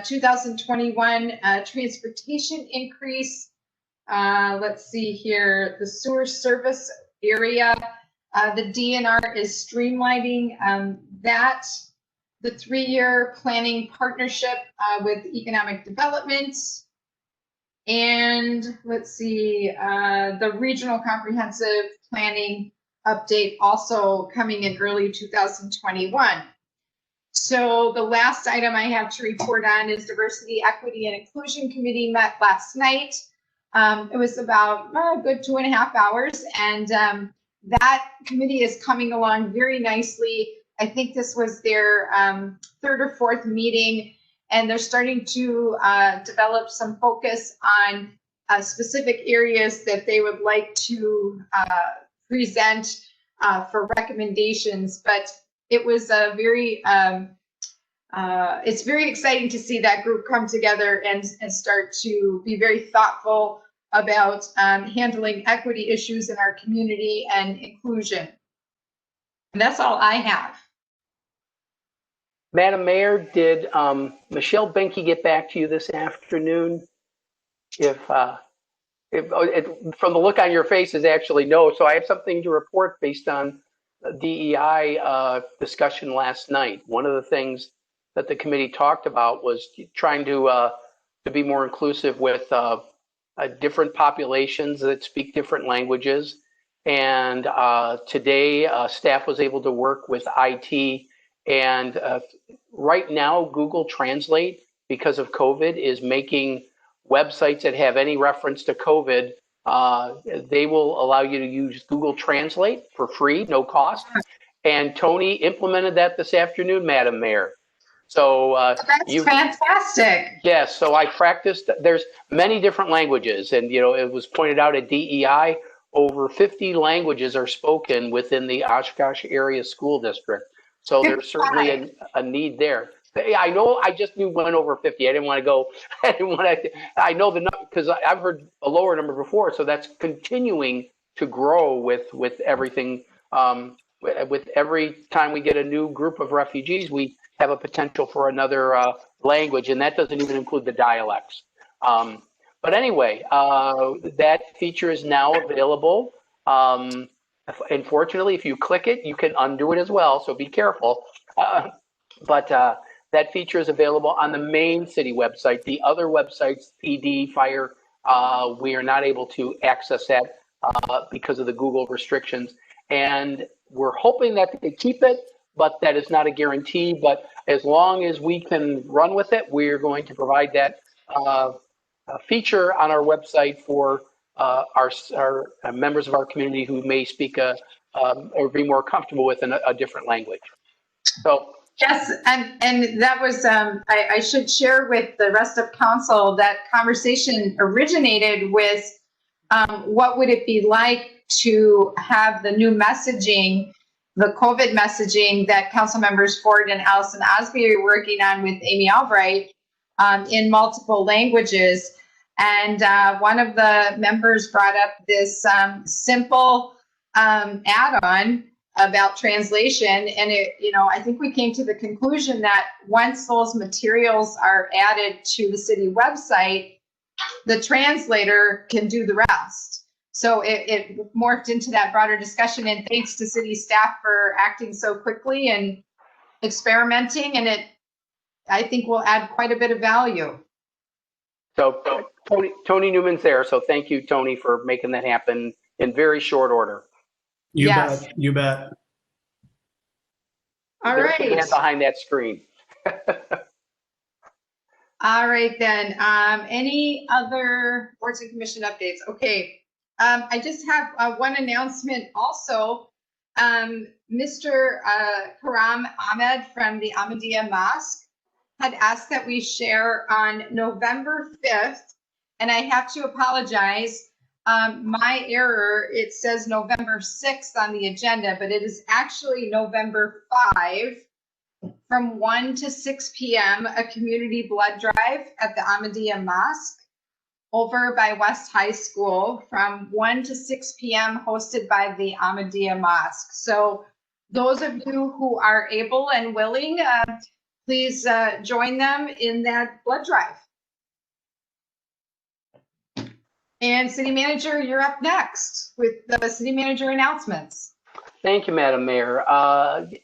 2021 transportation increase. Let's see here, the sewer service area. The DNR is streamlining that. The 3-year planning partnership with economic development. And let's see, the regional comprehensive planning update also coming in early 2021. So the last item I have to report on is Diversity, Equity, and Inclusion Committee met last night. It was about a good 2.5 hours, and that committee is coming along very nicely. I think this was their 3rd or 4th meeting, and they're starting to develop some focus on specific areas that they would like to present for recommendations. But it was a very, it's very exciting to see that group come together and start to be very thoughtful about handling equity issues in our community and inclusion. And that's all I have. Madam Mayor, did Michelle Benke get back to you this afternoon? If from the look on your face is actually no. So I have something to report based on DEI discussion last night. One of the things that the committee talked about was trying to be more inclusive with different populations that speak different languages. And today, staff was able to work with IT. And right now, Google Translate, because of COVID, is making websites that have any reference to COVID, they will allow you to use Google Translate for free, no cost. And Tony implemented that this afternoon, Madam Mayor. So that's fantastic. Yes, so I practiced. There's many different languages, and it was pointed out at DEI, over 50 languages are spoken within the Oshkosh area school district. So there's certainly a need there. I know. I just knew went over 50. I didn't want to go. I know the number because I've heard a lower number before. So that's continuing to grow with everything. With every time we get a new group of refugees, we have a potential for another language, and that doesn't even include the dialects. But anyway, that feature is now available. Unfortunately, if you click it, you can undo it as well, so be careful. But that feature is available on the main city website. The other websites, PD, Fire, we are not able to access that because of the Google restrictions. And we're hoping that they keep it, but that is not a guarantee. But as long as we can run with it, we're going to provide that feature on our website for our members of our community who may speak or be more comfortable with a different language. So yes, and that was I should share with the rest of council that conversation originated with what would it be like to have the new messaging, the COVID messaging that council members Ford and Allison Osby are working on with Amy Albright in multiple languages. And one of the members brought up this simple add-on about translation. And I think we came to the conclusion that once those materials are added to the city website, the translator can do the rest. So it morphed into that broader discussion, and thanks to city staff for acting so quickly and experimenting, and I think will add quite a bit of value. So Tony Newman's there, so thank you, Tony, for making that happen in very short order. You Yes. bet. You bet. All right. Behind that screen. All right, then. Any other boards and commission updates? Okay. I just have one announcement also. Mr. Karam Ahmed from the Ahmadiyya Mosque had asked that we share on November 5th, and I have to apologize. My error, it says November 6th on the agenda, but it is actually November 5 from 1 to 6 p.m., a community blood drive at the Ahmadiyya Mosque over by West High School from 1 to 6 p.m. hosted by the Ahmadiyya Mosque. So those of you who are able and willing, please join them in that blood drive. And City Manager, you're up next with the City Manager announcements. Thank you, Madam Mayor.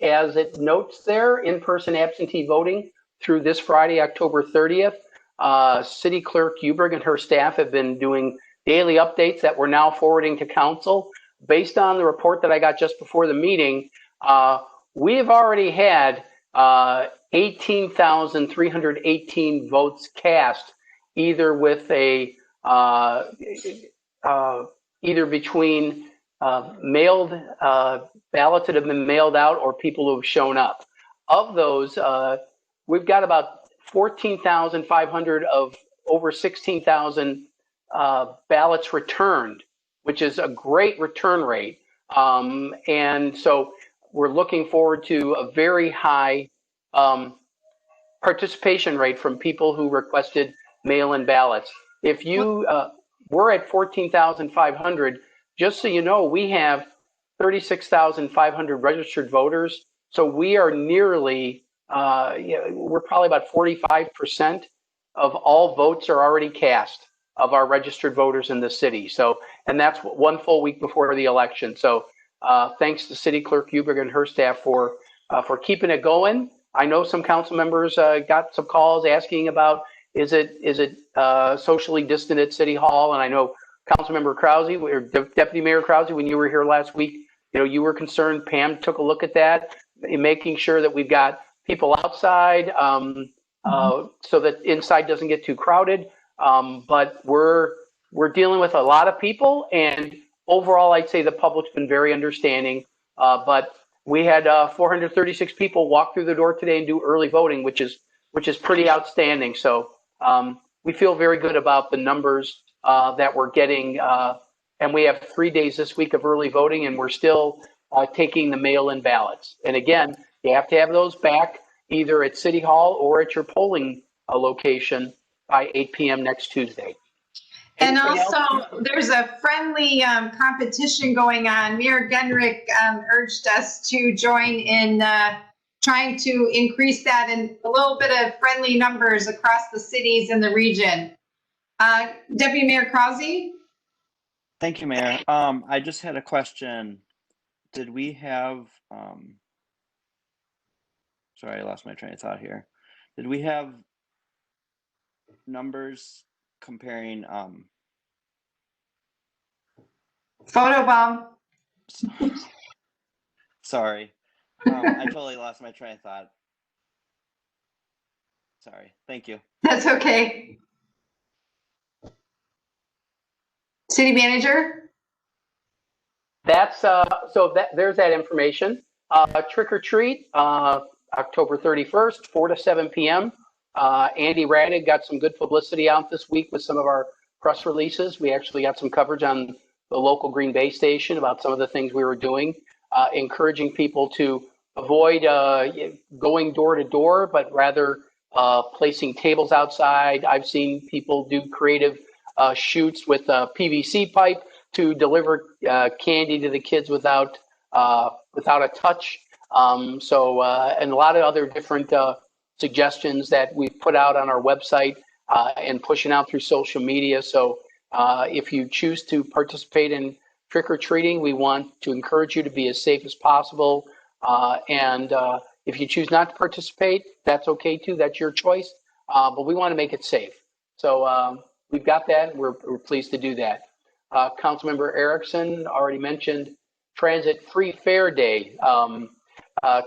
As it notes there, in-person absentee voting through this Friday, October 30th. City Clerk Huberg and her staff have been doing daily updates that we're now forwarding to council. Based on the report that I got just before the meeting, we have already had 18,318 votes cast, either with a either between mailed ballots that have been mailed out or people who have shown up. Of those, we've got about 14,500 of over 16,000 ballots returned, which is a great return rate. And so we're looking forward to a very high participation rate from people who requested mail-in ballots. If you, we're at 14,500. Just so you know, we have 36,500 registered voters. So we are nearly, we're probably about 45% of all votes are already cast of our registered voters in the city. So, and that's one full week before the election. So thanks to City Clerk Huberg and her staff for keeping it going. I know some council members got some calls asking about, is it socially distant at City Hall? And I know Councilmember Krause, or Deputy Mayor Krause, when you were here last week, you know, you were concerned. Pam took a look at that, in making sure that we've got people outside so that inside doesn't get too crowded. But we're dealing with a lot of people, and overall, I'd say the public's been very understanding. But we had 436 people walk through the door today and do early voting, which is pretty outstanding. So we feel very good about the numbers that we're getting. And we have 3 days this week of early voting, and we're still taking the mail-in ballots. And again, you have to have those back either at City Hall or at your polling location by 8 p.m. next Tuesday. And also, there's a friendly competition going on. Mayor Genrich urged us to join in trying to increase that in a little bit of friendly numbers across the cities in the region. Deputy Mayor Krause? Thank you, Mayor. I just had a question. Did we have, sorry, I lost my train of thought here. Did we have numbers comparing, Photobomb. sorry, I totally lost my train of thought. Sorry, thank you. That's okay. City Manager? That's so there's that information. Trick or treat, October 31st, 4 to 7 p.m. Andy Raddig got some good publicity out this week with some of our press releases. We actually got some coverage on the local Green Bay station about some of the things we were doing, encouraging people to avoid going door to door, but rather placing tables outside. I've seen people do creative shoots with a PVC pipe to deliver candy to the kids without a touch. And a lot of other different suggestions that we've put out on our website and pushing out through social media. So if you choose to participate in trick or treating, we want to encourage you to be as safe as possible. And if you choose not to participate, that's okay too. That's your choice. But we want to make it safe. So we've got that, and we're pleased to do that. Councilmember Erickson already mentioned Transit Free Fare Day.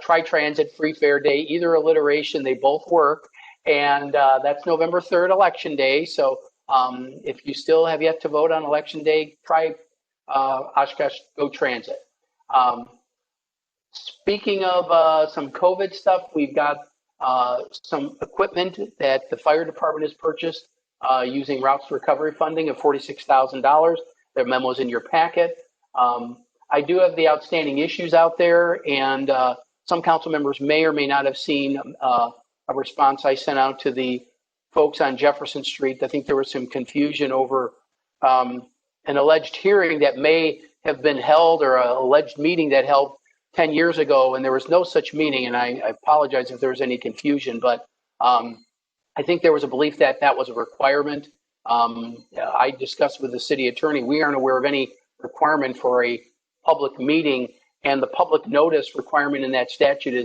Tri-Transit Free Fare Day, either alliteration, they both work. And that's November 3rd, Election Day. So if you still have yet to vote on Election Day, try Oshkosh Go Transit. Speaking of some COVID stuff, we've got some equipment that the fire department has purchased using routes recovery funding of $46,000. Their memo's in your packet. I do have the outstanding issues out there, and some council members may or may not have seen a response I sent out to the folks on Jefferson Street. I think there was some confusion over an alleged hearing that may have been held, or an alleged meeting that held 10 years ago, and there was no such meeting. And I apologize if there was any confusion, but I think there was a belief that that was a requirement. I discussed with the city attorney, we aren't aware of any requirement for a public meeting, and the public notice requirement in that statute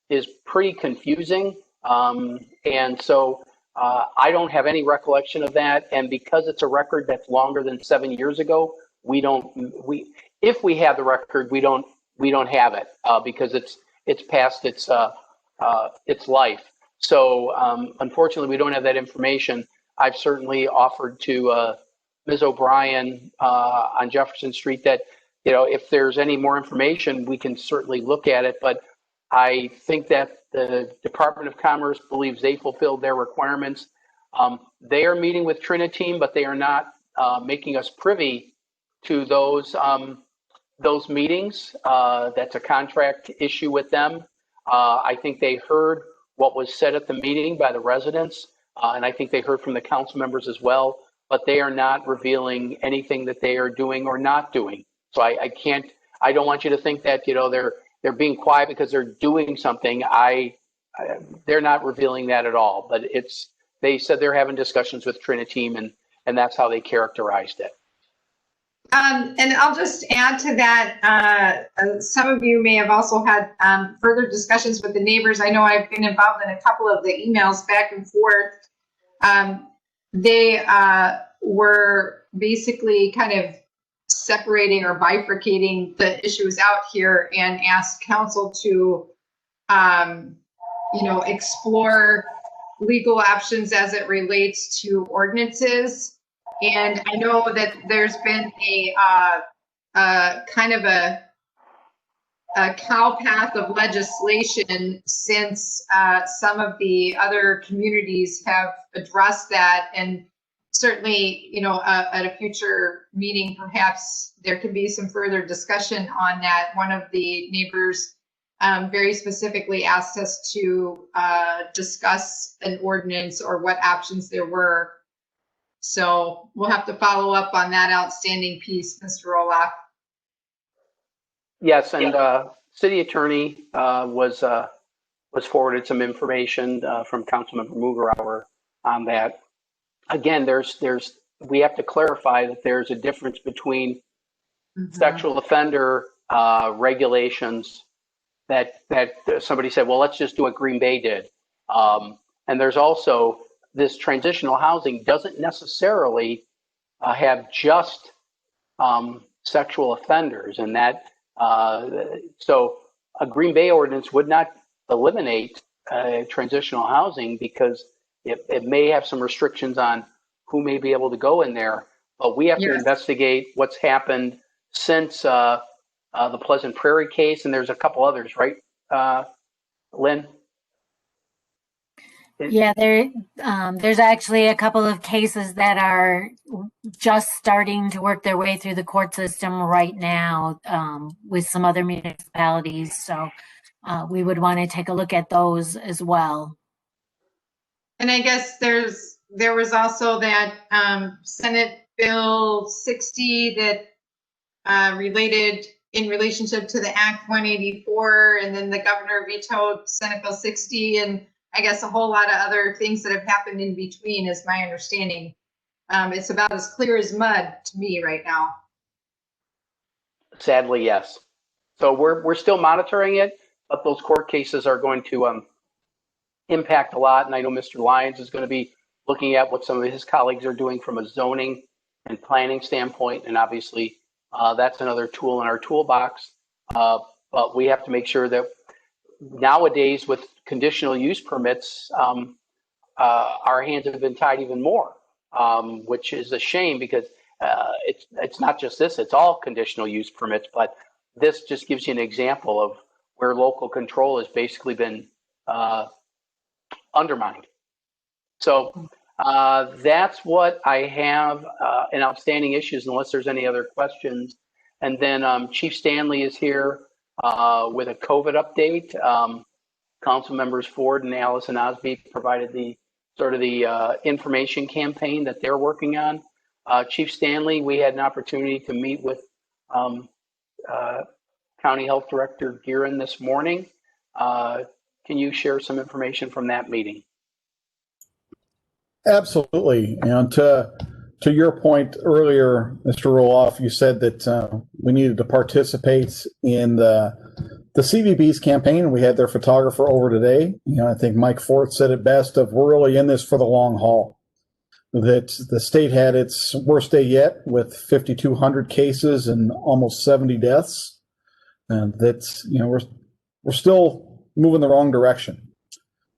is pretty confusing. And so I don't have any recollection of that. And because it's a record that's longer than 7 years ago, if we have the record, we don't have it because it's past its life. So unfortunately, we don't have that information. I've certainly offered to Ms. O'Brien on Jefferson Street that, you know, if there's any more information, we can certainly look at it. But I think that the Department of Commerce believes they fulfilled their requirements. They are meeting with Triniteam, but they are not making us privy to those meetings. That's a contract issue with them. I think they heard what was said at the meeting by the residents, and I think they heard from the council members as well, but they are not revealing anything that they are doing or not doing. So I don't want you to think that, they're being quiet because they're doing something. They're not revealing that at all, but they said they're having discussions with Trinity, and that's how they characterized it. And I'll just add to that, some of you may have also had further discussions with the neighbors. I know I've been involved in a couple of the emails back and forth. They were basically kind of separating or bifurcating the issues out here and asked council to, explore legal options as it relates to ordinances. And I know that there's been a kind of a cow path of legislation since some of the other communities have addressed that. And certainly, at a future meeting, perhaps there could be some further discussion on that. One of the neighbors very specifically asked us to discuss an ordinance or what options there were. So we'll have to follow up on that outstanding piece, Mr. Roloff. Yes, and city attorney was forwarded some information from Councilmember Mugerauer on that. Again, we have to clarify that there's a difference between sexual offender regulations that somebody said, well, let's just do what Green Bay did. And there's also this transitional housing doesn't necessarily have just sexual offenders, and that so a Green Bay ordinance would not eliminate transitional housing because it may have some restrictions on who may be able to go in there. But we have to investigate what's happened since the Pleasant Prairie case, and there's a couple others, right, Lynn? Yeah, there's actually a couple of cases that are just starting to work their way through the court system right now with some other municipalities. So we would want to take a look at those as well. And I guess there was also that Senate Bill 60 that related in relationship to the Act 184, and then the governor vetoed Senate Bill 60, and I guess a whole lot of other things that have happened in between is my understanding. It's about as clear as mud to me right now. Sadly, yes. So we're still monitoring it, but those court cases are going to impact a lot. And I know Mr. Lyons is going to be looking at what some of his colleagues are doing from a zoning and planning standpoint. And obviously, that's another tool in our toolbox. But we have to make sure that nowadays with conditional use permits, our hands have been tied even more, which is a shame because it's not just this, it's all conditional use permits, but this just gives you an example of where local control has basically been undermined. So that's what I have in outstanding issues, unless there's any other questions. And then Chief Stanley is here with a COVID update. Council members Ford and Allison Osby provided the information campaign that they're working on. Chief Stanley, we had an opportunity to meet with County Health Director Guerin this morning. Can you share some information from that meeting? Absolutely. And to your point earlier, Mr. Roloff, you said that we needed to participate in the CVB's campaign. We had their photographer over today. I think Mike Forth said it best of we're really in this for the long haul. That the state had its worst day yet with 5,200 cases and almost 70 deaths. And that's, we're still moving the wrong direction.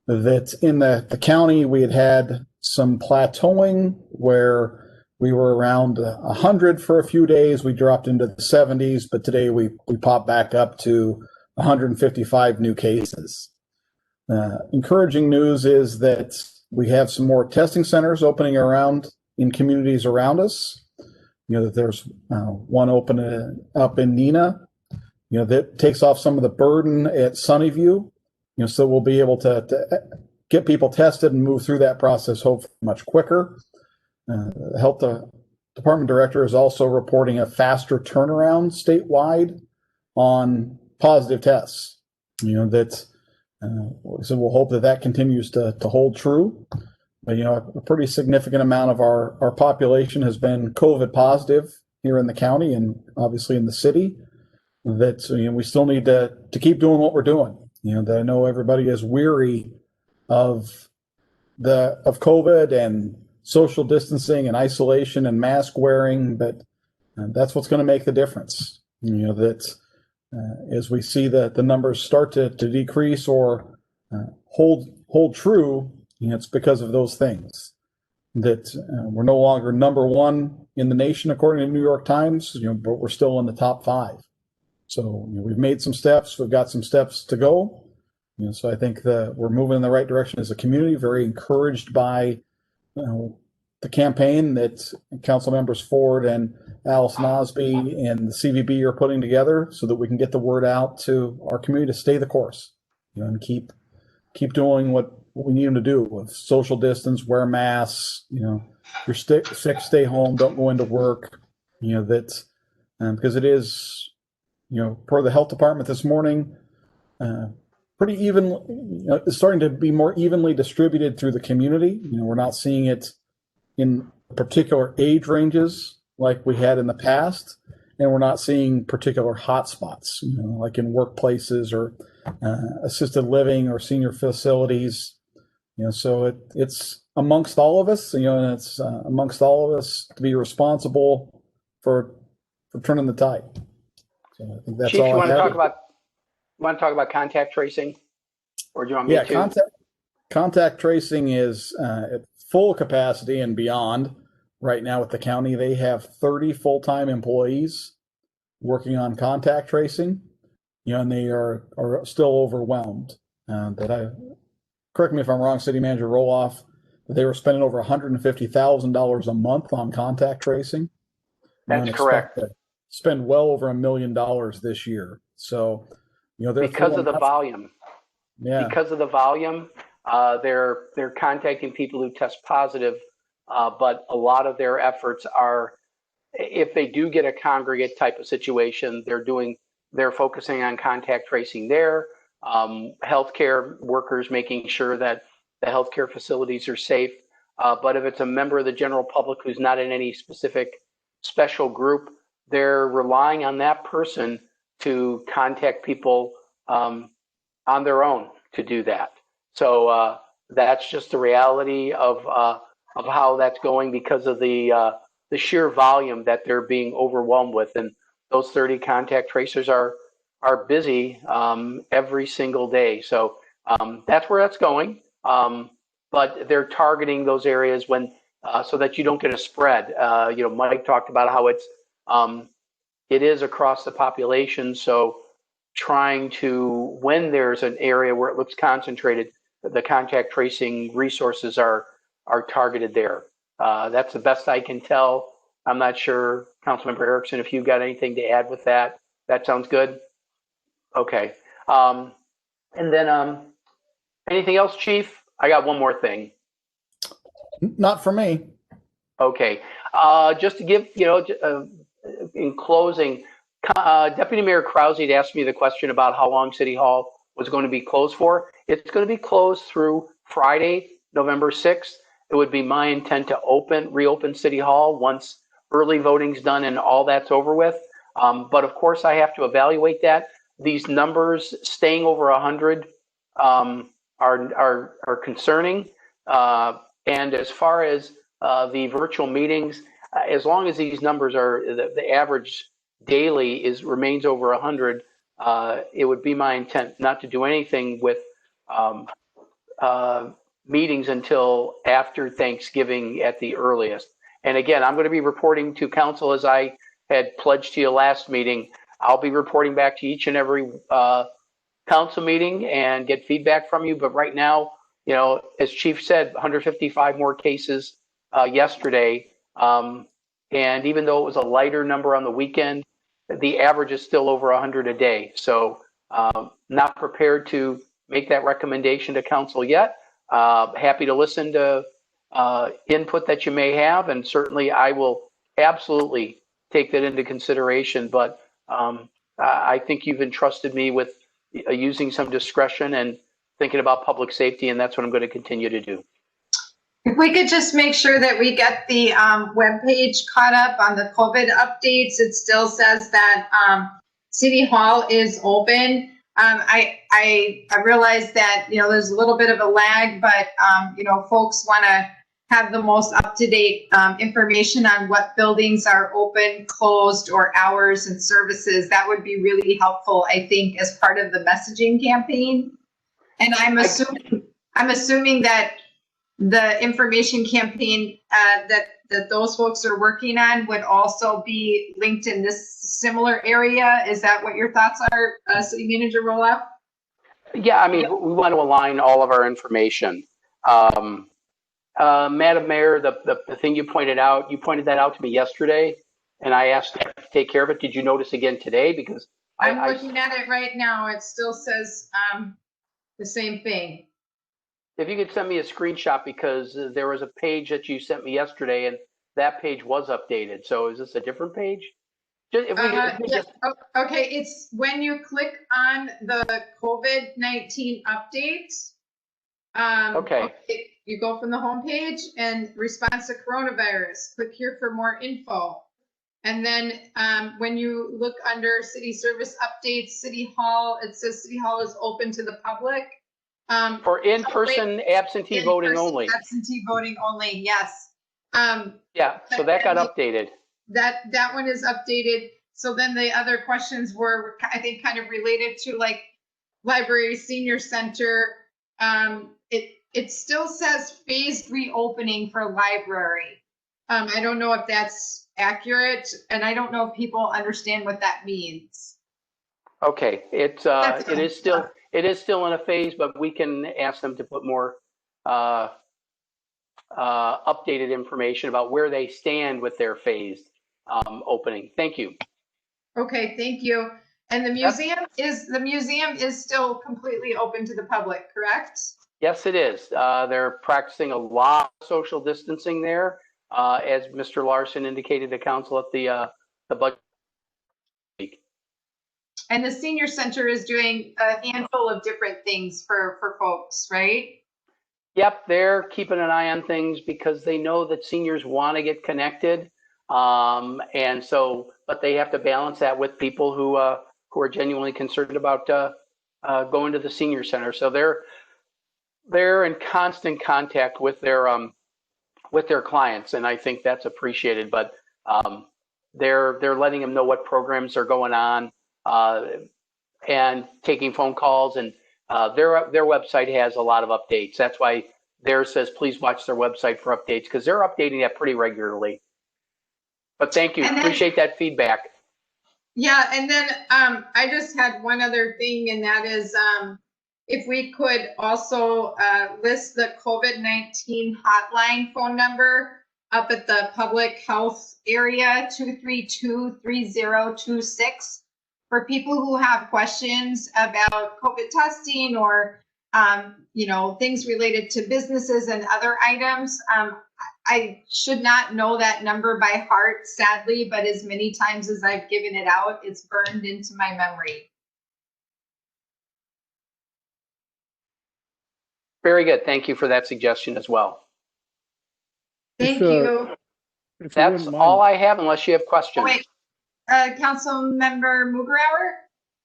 That in the county, we had some plateauing where we were around 100 for a few days. We dropped into the 70s, but today we popped back up to 155 new cases. Encouraging news is that we have some more testing centers opening around in communities around us. that there's one open up in Neenah, that takes off some of the burden at Sunnyview, so we'll be able to get people tested and move through that process hopefully much quicker. The health department director is also reporting a faster turnaround statewide on positive tests. So we'll hope that continues to hold true. But a pretty significant amount of our population has been COVID positive here in the county and obviously in the city. That we still need to keep doing what we're doing. That I know everybody is weary of COVID and social distancing and isolation and mask wearing, but that's what's going to make the difference. That as we see the numbers start to decrease or hold true, it's because of those things. That we're no longer number one in the nation according to New York Times, but we're still in the top 5. So we've made some steps. We've got some steps to go. So I think that we're moving in the right direction as a community. Very encouraged by the campaign that Council Members Ford and Allison Osby and the CVB are putting together, so that we can get the word out to our community to stay the course, and keep doing what we need them to do with social distance, wear masks. If you're sick, stay home. Don't go into work. Because it is. Per the health department this morning, pretty even, it's starting to be more evenly distributed through the community. We're not seeing it in particular age ranges like we had in the past, and we're not seeing particular hotspots, like in workplaces or assisted living or senior facilities. So it's amongst all of us, and it's amongst all of us to be responsible for turning the tide. So I think that's Chief, all you I want to have. talk about contact tracing, or do you want me Yeah, to? contact tracing is at full capacity and beyond right now with the county. They have 30 full-time employees working on contact tracing, and they are still overwhelmed. Correct me if I'm wrong, City Manager Roloff, that they were spending over $150,000 a month on contact tracing. That's correct. Spend well over $1 million this year. So, they're because of the volume. Yeah. Because of the volume, they're contacting people who test positive, but a lot of their efforts are, if they do get a congregate type of situation, they're focusing on contact tracing there. Healthcare workers making sure that the healthcare facilities are safe. But if it's a member of the general public who's not in any specific special group, they're relying on that person to contact people on their own to do that. So that's just the reality of how that's going because of the sheer volume that they're being overwhelmed with. And those 30 contact tracers are busy every single day. So that's where that's going. But they're targeting those areas when so that you don't get a spread. Mike talked about how it is across the population. So trying to, when there's an area where it looks concentrated, the contact tracing resources are targeted there. That's the best I can tell. I'm not sure, Councilmember Erickson, if you've got anything to add with that. That sounds good. Okay. And then anything else, Chief? I got one more thing. Not for me. Okay. Just to give, in closing, Deputy Mayor Krause had asked me the question about how long City Hall was going to be closed for. It's going to be closed through Friday, November 6th. It would be my intent to reopen City Hall once early voting's done and all that's over with. But of course, I have to evaluate that. These numbers staying over 100 are concerning. And as far as the virtual meetings, as long as these numbers are the average daily remains over 100, it would be my intent not to do anything with meetings until after Thanksgiving at the earliest. And again, I'm going to be reporting to council as I had pledged to you last meeting. I'll be reporting back to each and every council meeting and get feedback from you. But right now, as Chief said, 155 more cases yesterday. And even though it was a lighter number on the weekend, the average is still over 100 a day. So not prepared to make that recommendation to council yet. Happy to listen to input that you may have, and certainly I will absolutely take that into consideration. But I think you've entrusted me with using some discretion and thinking about public safety, and that's what I'm going to continue to do. If we could just make sure that we get the webpage caught up on the COVID updates, it still says that City Hall is open. I realize that, there's a little bit of a lag, but, folks want to have the most up-to-date information on what buildings are open, closed, or hours and services. That would be really helpful, I think, as part of the messaging campaign. And I'm assuming that the information campaign that those folks are working on would also be linked in this similar area. Is that what your thoughts are, City Manager Roloff? Yeah, I mean, we want to align all of our information. Madam Mayor, the thing you pointed that out to me yesterday, and I asked to take care of it. Did you notice again today? Because I'm looking at it right now. It still says the same thing. If you could send me a screenshot, because there was a page that you sent me yesterday, and that page was updated. So is this a different page? Okay, it's when you click on the COVID-19 updates. Okay, you go from the home page and response to coronavirus. Click here for more info. And then when you look under city service updates, City Hall, it says City Hall is open to the public. For in-person absentee voting only. Absentee voting only, yes. Yeah, so that got updated. That one is updated. So then the other questions were, I think, kind of related to like library, senior center. It still says phased reopening for library. I don't know if that's accurate, and I don't know if people understand what that means. Okay, it is still in a phase, but we can ask them to put more updated information about where they stand with their phased opening. Thank you. Okay, thank you. And the museum is still completely open to the public, correct? Yes, it is. They're practicing a lot of social distancing there, as Mr. Larson indicated to council at the budget week. And the senior center is doing a handful of different things for folks, right? Yep, they're keeping an eye on things because they know that seniors want to get connected. And so, but they have to balance that with people who are genuinely concerned about going to the senior center. So they're in constant contact with their clients, and I think that's appreciated. But they're letting them know what programs are going on and taking phone calls, and their website has a lot of updates. That's why theirs says please watch their website for updates, because they're updating that pretty regularly. But thank you, appreciate that feedback. Yeah, and then I just had one other thing, and that is if we could also list the COVID-19 hotline phone number up at the public health area, 232-3026, for people who have questions about COVID testing or things related to businesses and other items. I should not know that number by heart, sadly, but as many times as I've given it out, it's burned into my memory. Very good. Thank you for that suggestion as well. Thank you. That's all I have, unless you have questions. Oh, wait, Council Member Mugrauer?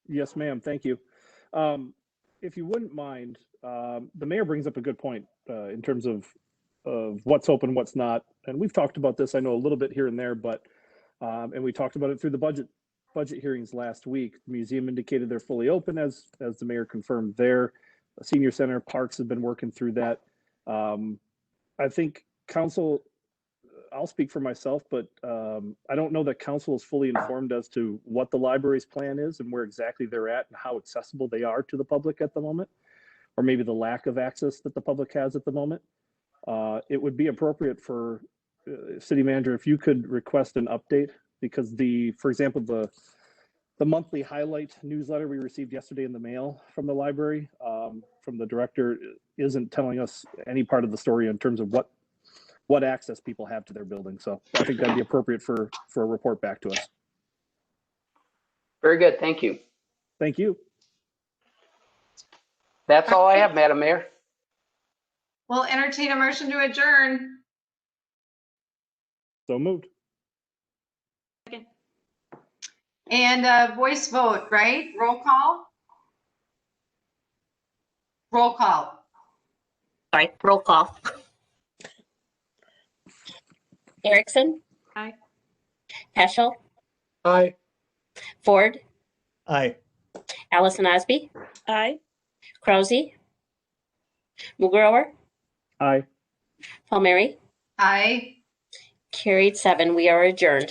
Yes, ma'am. Thank you. If you wouldn't mind, the mayor brings up a good point in terms of what's open, what's not. And we've talked about this, I know, a little bit here and there, but and we talked about it through the budget hearings last week. The museum indicated they're fully open, as the mayor confirmed there. Senior center, parks have been working through that. I think council, I'll speak for myself, but I don't know that council is fully informed as to what the library's plan is and where exactly they're at and how accessible they are to the public at the moment, or maybe the lack of access that the public has at the moment. It would be appropriate for City Manager, if you could request an update, because for example, the monthly highlight newsletter we received yesterday in the mail from the library, from the director, isn't telling us any part of the story in terms of what access people have to their building. So I think that'd be appropriate for a report back to us. Very good. Thank you. Thank you. That's all I have, Madam Mayor. We'll entertain a motion to adjourn. So moved. Second. And a voice vote, right? Roll call? Roll call. Sorry, roll call. Erickson, Aye. Peschel, Aye. Ford, Aye. Allison Osby, Aye. Krause, Mugrower, Aye. Palmieri. Aye. Carried 7. We are adjourned.